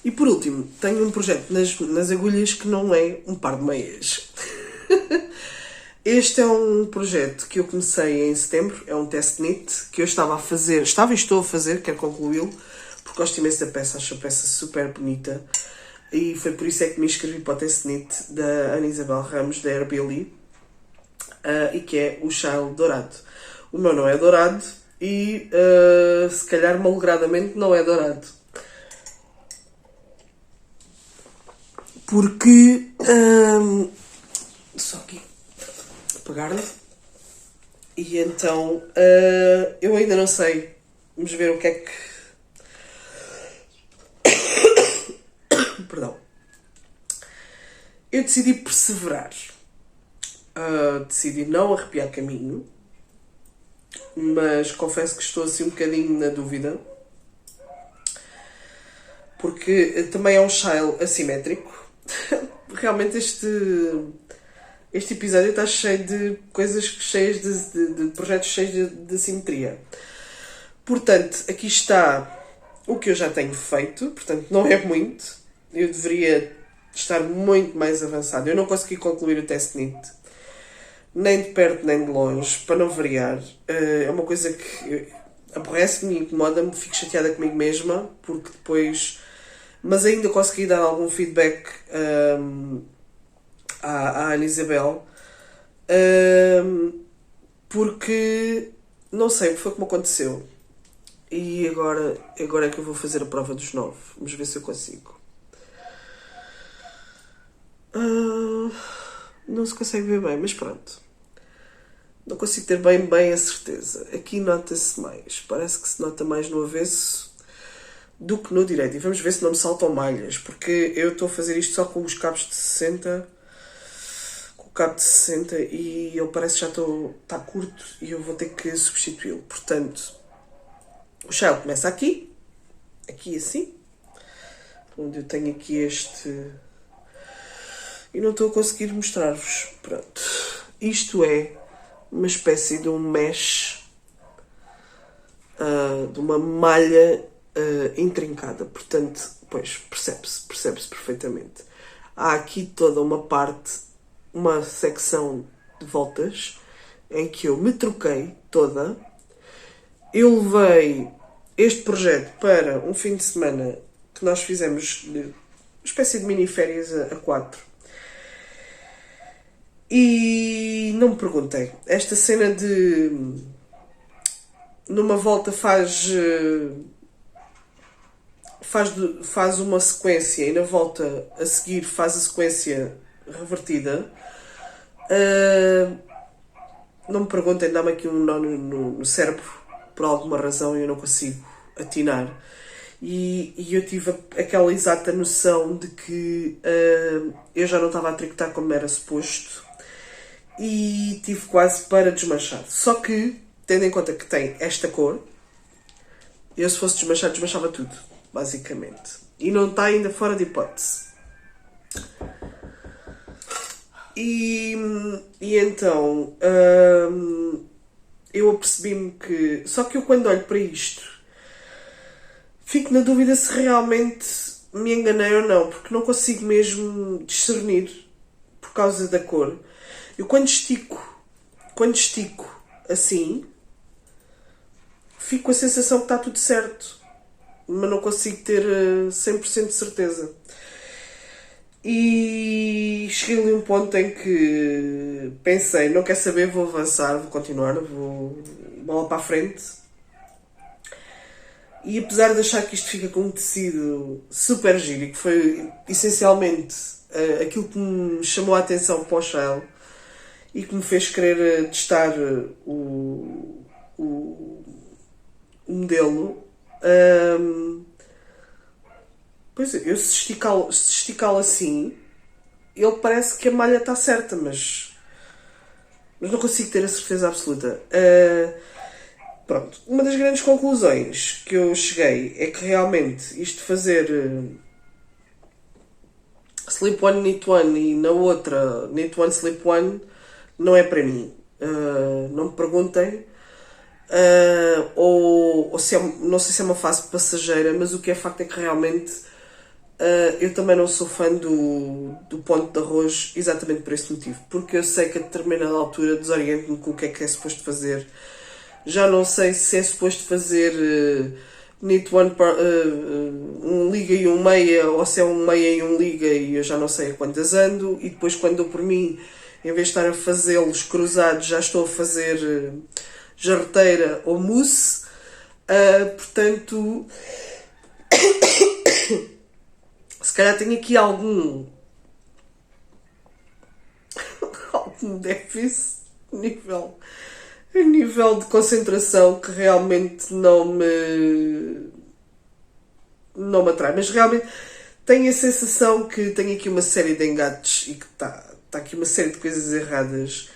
E por último, tenho um projeto nas agulhas que não é um par de meias. Este é um projeto que eu comecei em setembro, é um test knit que eu estava e estou a fazer, quero concluí-lo, porque gosto imenso da peça, acho a peça super bonita, e foi por isso é que me inscrevi para o test knit da Ana Isabel Ramos, da Airbnb, e que é o Child dourado. O meu não é dourado e se calhar malogradamente não é dourado. Porque só aqui apagar-lhe. E então eu ainda não sei. Vamos ver o que é que. Perdão. Eu decidi perseverar. Decidi não arrepiar caminho. Mas confesso que estou assim um bocadinho na dúvida. Porque também é um shell assimétrico. Realmente este episódio está cheio de coisas cheias de projetos cheios de simetria. Portanto, aqui está o que eu já tenho feito. Portanto, não é muito. Eu deveria estar muito mais avançado. Eu não consegui concluir o test knit. Nem de perto, nem de longe. Para não variar. É uma coisa que aborrece-me, incomoda-me. Fico chateada comigo mesma. Porque depois... Mas ainda consegui dar algum feedback à Ana Isabel, porque não sei o que foi que me aconteceu. E agora é que eu vou fazer a prova dos 9. Vamos ver se eu consigo. Não se consegue ver bem, mas pronto. Não consigo ter bem a certeza. Aqui nota-se mais. Parece que se nota mais no avesso do que no direito. E vamos ver se não me saltam malhas, porque eu estou a fazer isto só com os cabos de 60, com o cabo de 60, e ele parece que já está curto e eu vou ter que substituí-lo. Portanto, o shell começa aqui assim, onde eu tenho aqui este... E não estou a conseguir mostrar-vos. Pronto. Isto é uma espécie de um mesh, de uma malha intrincada. Portanto, pois, percebe-se perfeitamente. Há aqui toda uma parte, uma secção de voltas, em que eu me troquei toda. Eu levei este projeto para um fim de semana que nós fizemos uma espécie de mini-férias a 4. E não me perguntei. Esta cena de... Numa volta faz uma sequência e na volta a seguir faz a sequência revertida. Não me perguntem, dá-me aqui um nó no cérebro por alguma razão e eu não consigo atinar. E eu tive aquela exata noção de que eu já não estava a tricotar como era suposto e tive quase para desmanchar. Só que, tendo em conta que tem esta cor, eu se fosse desmanchar, desmanchava tudo, basicamente. E não está ainda fora de hipótese. E então, eu apercebi-me que... Só que eu quando olho para isto, fico na dúvida se realmente me enganei ou não, porque não consigo mesmo discernir por causa da cor. Eu quando estico assim, fico com a sensação que está tudo certo, mas não consigo ter 100% de certeza. E cheguei ali a um ponto em que pensei, não quer saber, vou avançar, vou continuar, vou bola para a frente. E apesar de achar que isto fica com um tecido super giro, e que foi essencialmente aquilo que me chamou a atenção para o Shell e que me fez querer testar o modelo, pois é, eu se esticá-lo assim, ele parece que a malha está certa, mas não consigo ter a certeza absoluta. Pronto, uma das grandes conclusões que eu cheguei é que realmente isto de fazer slip one, knit one e na outra knit one, slip one não é para mim. Não me perguntem. Ou se não sei se é uma fase passageira, mas o que é facto é que realmente eu também não sou fã do ponto de arroz exatamente por esse motivo, porque eu sei que a determinada altura desoriento-me com o que é suposto fazer. Já não sei se é suposto fazer knit one, um liga e um meia, ou se é um meia e um liga e eu já não sei a quantas ando, e depois quando dou por mim, em vez de estar a fazê-los cruzados, já estou a fazer jarreteira ou mousse. Portanto, se calhar tenho aqui algum déficit a nível de concentração que realmente não me atrai. Mas realmente tenho a sensação que tenho aqui uma série de engates e que está aqui uma série de coisas erradas.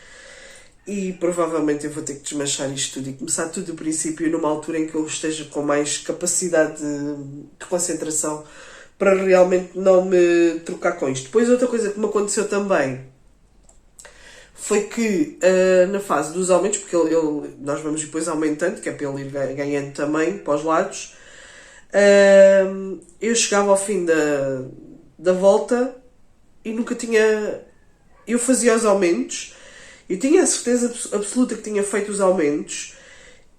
E provavelmente eu vou ter que desmanchar isto tudo e começar tudo do princípio numa altura em que eu esteja com mais capacidade de concentração para realmente não me trocar com isto. Depois outra coisa que me aconteceu também foi que na fase dos aumentos, porque nós vamos depois aumentando, que é para ele ir ganhando também para os lados, eu chegava ao fim da volta e nunca tinha... Eu fazia os aumentos, eu tinha a certeza absoluta que tinha feito os aumentos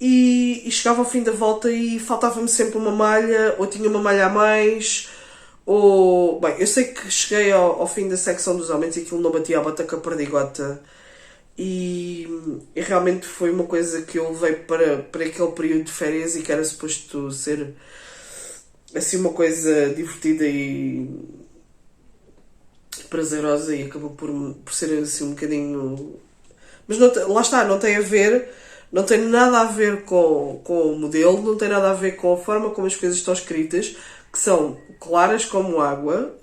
e chegava ao fim da volta e faltava-me sempre uma malha, ou tinha uma malha a mais, ou... Bem, eu sei que cheguei ao fim da secção dos aumentos e aquilo não batia a bota com a perdigota e realmente foi uma coisa que eu levei para aquele período de férias e que era suposto ser assim uma coisa divertida e prazerosa e acabou por ser assim um bocadinho... Mas não, lá está, não tem nada a ver com o modelo, não tem nada a ver com a forma como as coisas estão escritas, que são claras como água.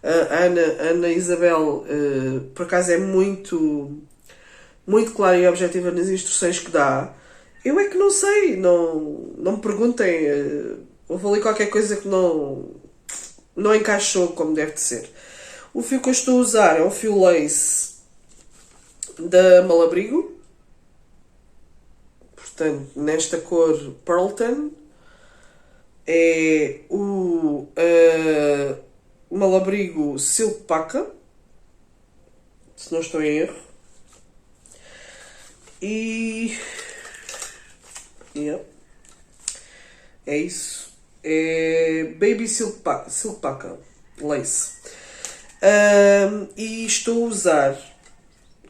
A Ana Isabel, por acaso, é muito clara e objetiva nas instruções que dá. Eu é que não sei, não me perguntem. Houve ali qualquer coisa que não não encaixou como deve de ser. O fio que eu estou a usar é um fio lace da Malabrigo, portanto, nesta cor Pearlton. É o Malabrigo Silk Paca, se não estou em erro. E yeah, é isso. É Baby Silk Paca Lace. E estou a usar,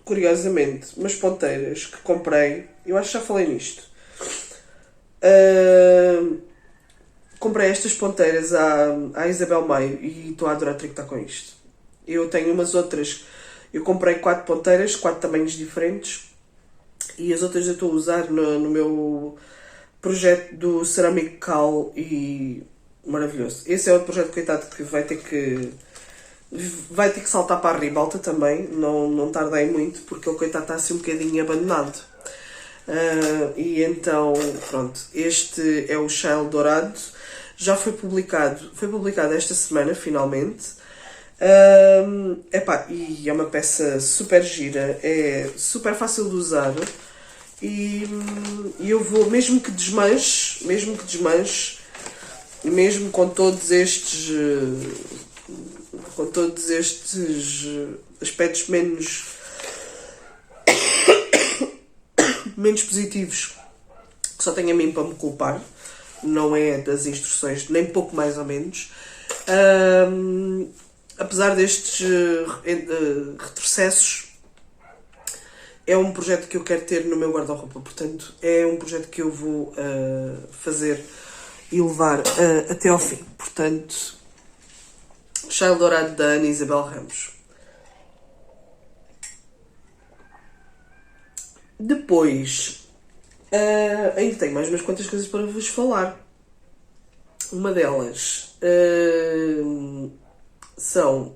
curiosamente, umas ponteiras que comprei. Eu acho que já falei nisto. Comprei estas ponteiras à Isabel Maio e estou a adorar tricotar com isto. Eu tenho umas outras. Eu comprei 4 ponteiras, 4 tamanhos diferentes. E as outras eu estou a usar no meu projeto do Ceramic Cal e maravilhoso. Esse é outro projeto, coitado, que vai ter que saltar para a ribalta também. Não tardei muito, porque o coitado está assim um bocadinho abandonado. E então, pronto, este é o Shell Dourado. Já foi publicado esta semana, finalmente. E é uma peça super gira, é super fácil de usar. E eu vou, mesmo que desmanche, mesmo com todos estes aspectos menos positivos, que só tenho a mim para me culpar, não é das instruções, nem pouco mais ou menos. Apesar destes retrocessos, é um projeto que eu quero ter no meu guarda-roupa, portanto é um projeto que eu vou fazer e levar até ao fim. Portanto, Shell Dourado da Ana Isabel Ramos. Depois, ainda tenho mais umas quantas coisas para vos falar. Uma delas são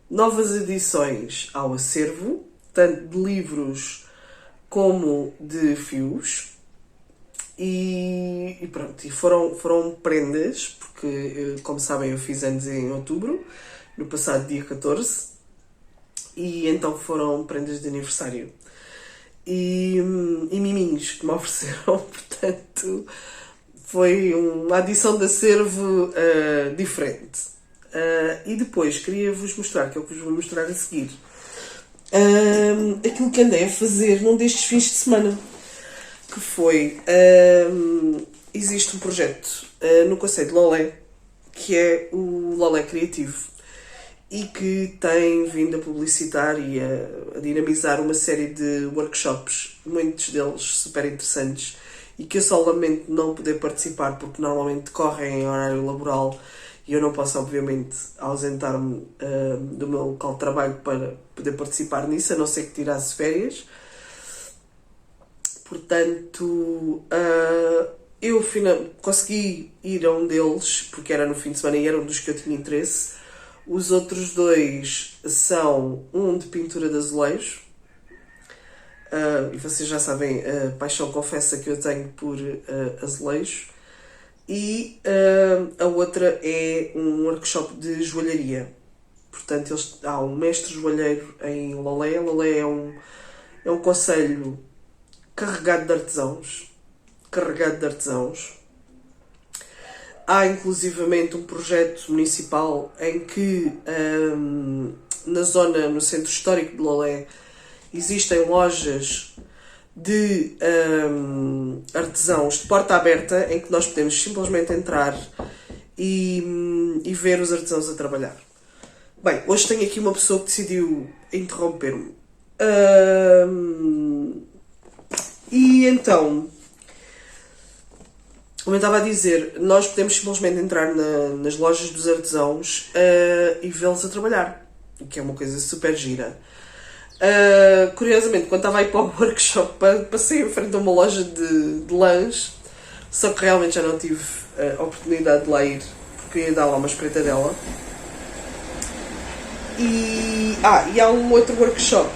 novas edições ao acervo, tanto de livros como de fios. E pronto, e foram prendas, porque, como sabem, eu fiz anos em outubro, no passado dia 14, e então foram prendas de aniversário. E miminhos que me ofereceram, portanto, foi uma adição de acervo diferente. E depois queria-vos mostrar, que é o que vos vou mostrar a seguir, aquilo que andei a fazer num destes fins de semana, que foi, existe um projeto no Conselho de Lolé, que é o Lolé Criativo, e que tem vindo a publicitar e a dinamizar uma série de workshops, muitos deles super interessantes, e que eu só lamento não poder participar, porque normalmente decorrem em horário laboral e eu não posso, obviamente, ausentar-me do meu local de trabalho para poder participar nisso, a não ser que tirasse férias. Portanto, eu consegui ir a um deles, porque era no fim de semana e era um dos que eu tinha interesse. Os outros dois são um de pintura de azulejo, e vocês já sabem a paixão confessa que eu tenho por azulejo, e a outra é um workshop de joalharia. Portanto, há um mestre joalheiro em Lolé. Lolé é um concelho carregado de artesãos. Há inclusivamente um projeto municipal em que no centro histórico de Lolé, existem lojas de artesãos de porta aberta, em que nós podemos simplesmente entrar e ver os artesãos a trabalhar. Bem, hoje tenho aqui uma pessoa que decidiu interromper-me. E então, como eu estava a dizer, nós podemos simplesmente entrar nas lojas dos artesãos e vê-los a trabalhar, o que é uma coisa super gira. Curiosamente, quando estava a ir para o workshop, passei em frente a uma loja de lãs, só que realmente já não tive a oportunidade de lá ir, porque eu ia dar lá uma espreitadela. E há um outro workshop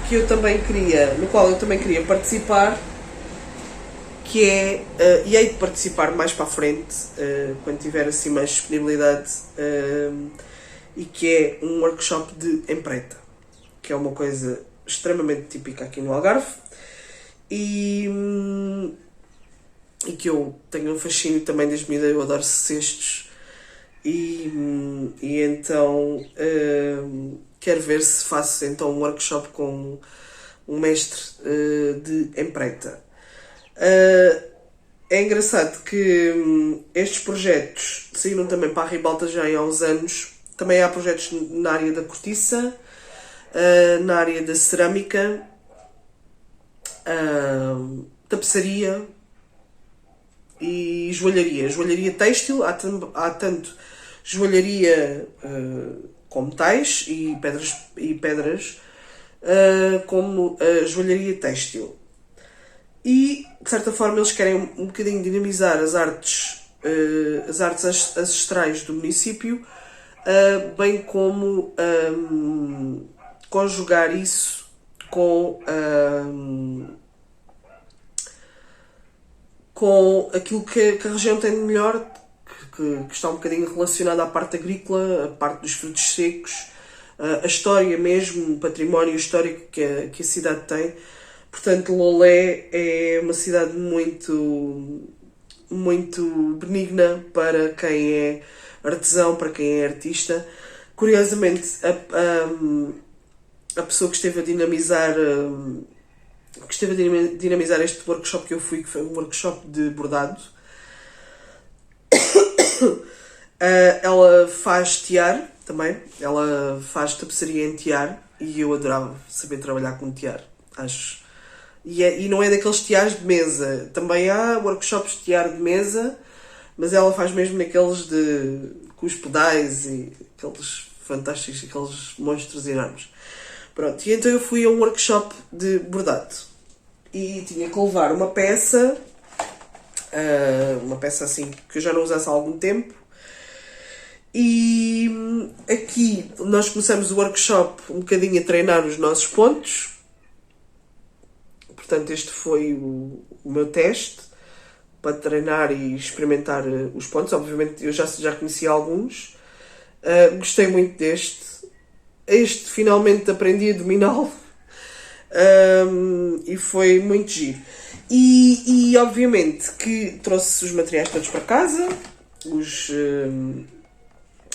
que eu também queria, no qual eu também queria participar, que é, e hei de participar mais para a frente, quando tiver assim mais disponibilidade, e que é um workshop de empreita, que é uma coisa extremamente típica aqui no Algarve, e que eu tenho um fascínio também desde minha ideia, eu adoro cestos, e então quero ver se faço então um workshop com um mestre de empreita. É engraçado que estes projetos saíram também para a Ribalta já há uns anos. Também há projetos na área da cortiça, na área da cerâmica, tapeçaria e joalharia. Joalharia têxtil, há tanto joalharia com metais e pedras como joalharia têxtil. E, de certa forma, eles querem um bocadinho dinamizar as artes ancestrais do município, bem como conjugar isso com aquilo que a região tem de melhor, que está um bocadinho relacionado à parte agrícola, à parte dos frutos secos, a história mesmo, o património histórico que a cidade tem. Portanto, Lolé é uma cidade muito, muito benigna para quem é artesão, para quem é artista. Curiosamente, a pessoa que esteve a dinamizar este workshop que eu fui, que foi um workshop de bordado, ela faz tear também, ela faz tapeçaria em tear, e eu adorava saber trabalhar com tear, acho. E não é daqueles teares de mesa, também há workshops de tear de mesa, mas ela faz mesmo naqueles com os pedais e aqueles fantásticos, aqueles monstros enormes. Pronto, e então eu fui a um workshop de bordado e tinha que levar uma peça assim que eu já não usasse há algum tempo. E aqui nós começamos o workshop um bocadinho a treinar os nossos pontos. Portanto, este foi o meu teste para treinar e experimentar os pontos. Obviamente eu já conhecia alguns. Gostei muito deste. Este finalmente aprendi a dominá-lo. E foi muito giro. E obviamente que trouxe os materiais todos para casa,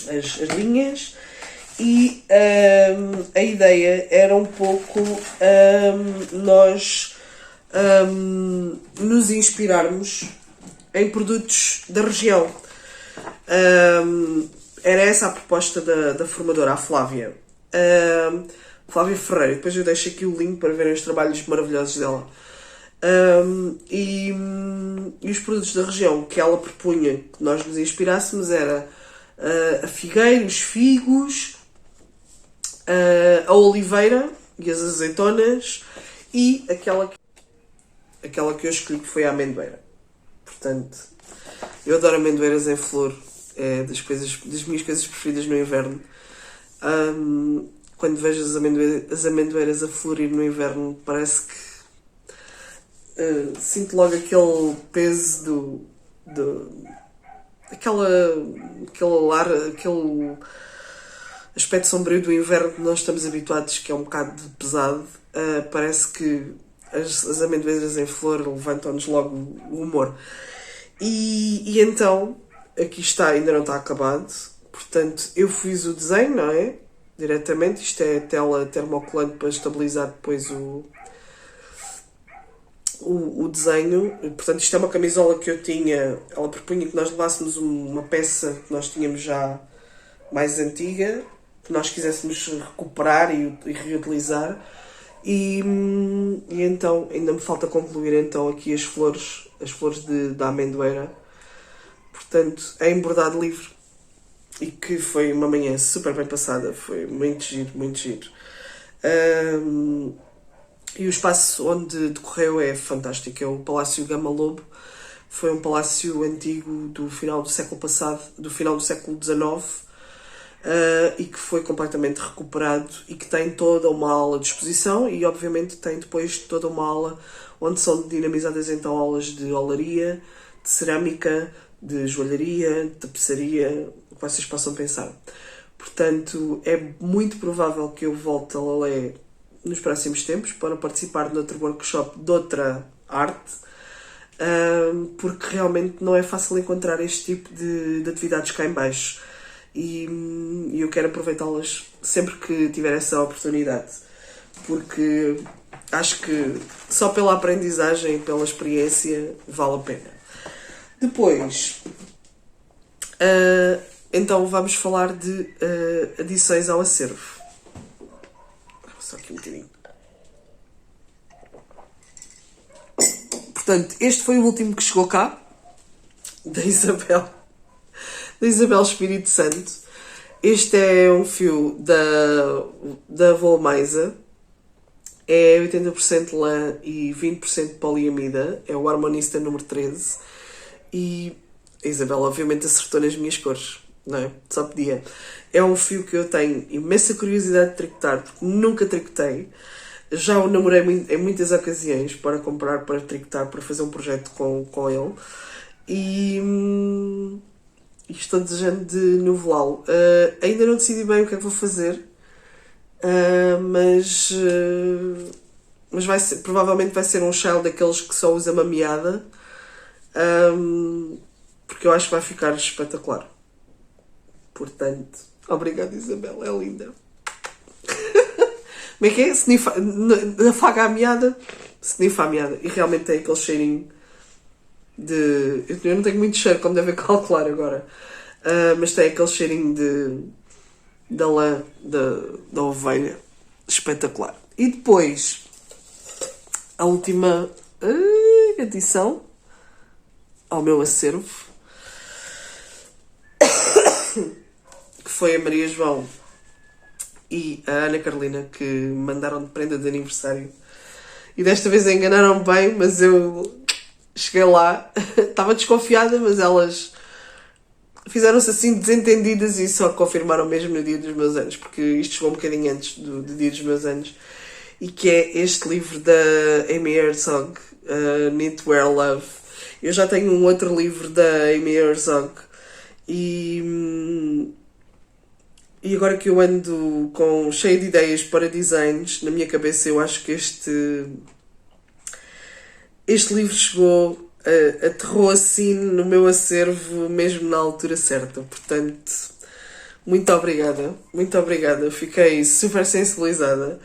as linhas, e a ideia era um pouco nós nos inspirarmos em produtos da região. Era essa a proposta da formadora, a Flávia. Flávia Ferreira. Depois eu deixo aqui o link para verem os trabalhos maravilhosos dela. E os produtos da região que ela propunha que nós nos inspirássemos era a figueira, os figos, a oliveira e as azeitonas, e aquela que eu escolhi, que foi a amendoeira. Portanto, eu adoro amendoeiras em flor, é das minhas coisas preferidas no inverno. Quando vejo as amendoeiras a florir no inverno, parece que sinto logo aquele peso aquele aspecto sombrio do inverno que nós estamos habituados, que é um bocado pesado. Parece que as amendoeiras em flor levantam-nos logo o humor. E então, aqui está, ainda não está acabado. Portanto, eu fiz o desenho, não é? Diretamente. Isto é tela termocolante para estabilizar depois o desenho. Portanto, isto é uma camisola que eu tinha. Ela propunha que nós levássemos uma peça que nós tínhamos já mais antiga, que nós quiséssemos recuperar e reutilizar. E então ainda me falta concluir então aqui as flores da amendoeira. Portanto, é em bordado livre, e que foi uma manhã super bem passada, foi muito giro, muito giro. E o espaço onde decorreu é fantástico, é o Palácio Gama Lobo. Foi um palácio antigo do final do século passado, do final do século XIX, e que foi completamente recuperado e que tem toda uma aula de exposição e obviamente tem depois toda uma aula onde são dinamizadas então aulas de olaria, de cerâmica, de joalharia, de tapeçaria, o que vocês possam pensar. Portanto, é muito provável que eu volte a Lolé nos próximos tempos para participar de outro workshop de outra arte, porque realmente não é fácil encontrar este tipo de atividades cá em baixo e eu quero aproveitá-las sempre que tiver essa oportunidade, porque acho que só pela aprendizagem e pela experiência vale a pena. Depois, então vamos falar de adições ao acervo. Só aqui um bocadinho. Portanto, este foi o último que chegou cá, da Isabel Espírito Santo. Este é um fio da Volmaisa. É 80% lã e 20% poliamida. É o harmonista número 13. E a Isabel obviamente acertou nas minhas cores, não é? Só podia. É um fio que eu tenho imensa curiosidade de tricotar, porque nunca tricotei. Já o namorei em muitas ocasiões para comprar, para tricotar, para fazer um projeto com ele. E estou desejando de novelá-lo. Ainda não decidi bem o que é que vou fazer, mas provavelmente vai ser um shell daqueles que só usa uma meada, porque eu acho que vai ficar espetacular. Portanto, obrigada Isabel, é linda. Como é que é? Afaga a meada, sniffa a meada. E realmente tem aquele cheirinho de... Eu não tenho muito cheiro, como devem calcular agora. Mas tem aquele cheirinho da lã, da ovelha. Espetacular. E depois, a última adição ao meu acervo, que foi a Maria João e a Ana Carolina, que me mandaram de prenda de aniversário. E desta vez enganaram bem, mas eu cheguei lá, estava desconfiada, mas elas fizeram-se assim desentendidas e só confirmaram mesmo no dia dos meus anos, porque isto chegou um bocadinho antes do dia dos meus anos, e que é este livro da Amy Herzog, Knitwear Love. Eu já tenho um outro livro da Amy Herzog e agora que eu ando cheio de ideias para designs na minha cabeça, eu acho que este livro chegou, aterrou assim no meu acervo mesmo na altura certa. Portanto, muito obrigada, muito obrigada. Fiquei super sensibilizada.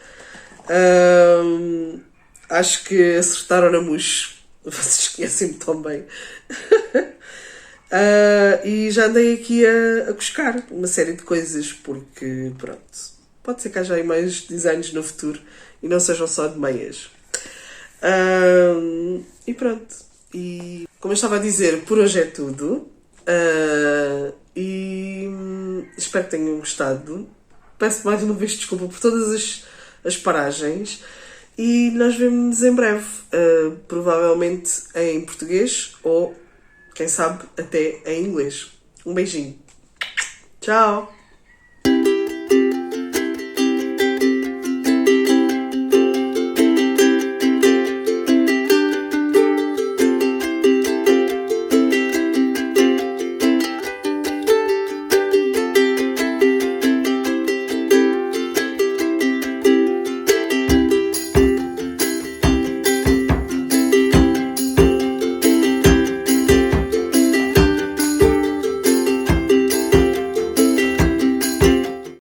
Acho que acertaram na mousse. Vocês conhecem-me tão bem. E já andei aqui a buscar uma série de coisas, porque pronto, pode ser que haja aí mais designs no futuro e não sejam só de meias. E pronto. E como eu estava a dizer, por hoje é tudo. E espero que tenham gostado. Peço mais uma vez desculpa por todas as paragens. E nós vemos-nos em breve. Provavelmente em português ou, quem sabe, até em inglês. Um beijinho. Tchau!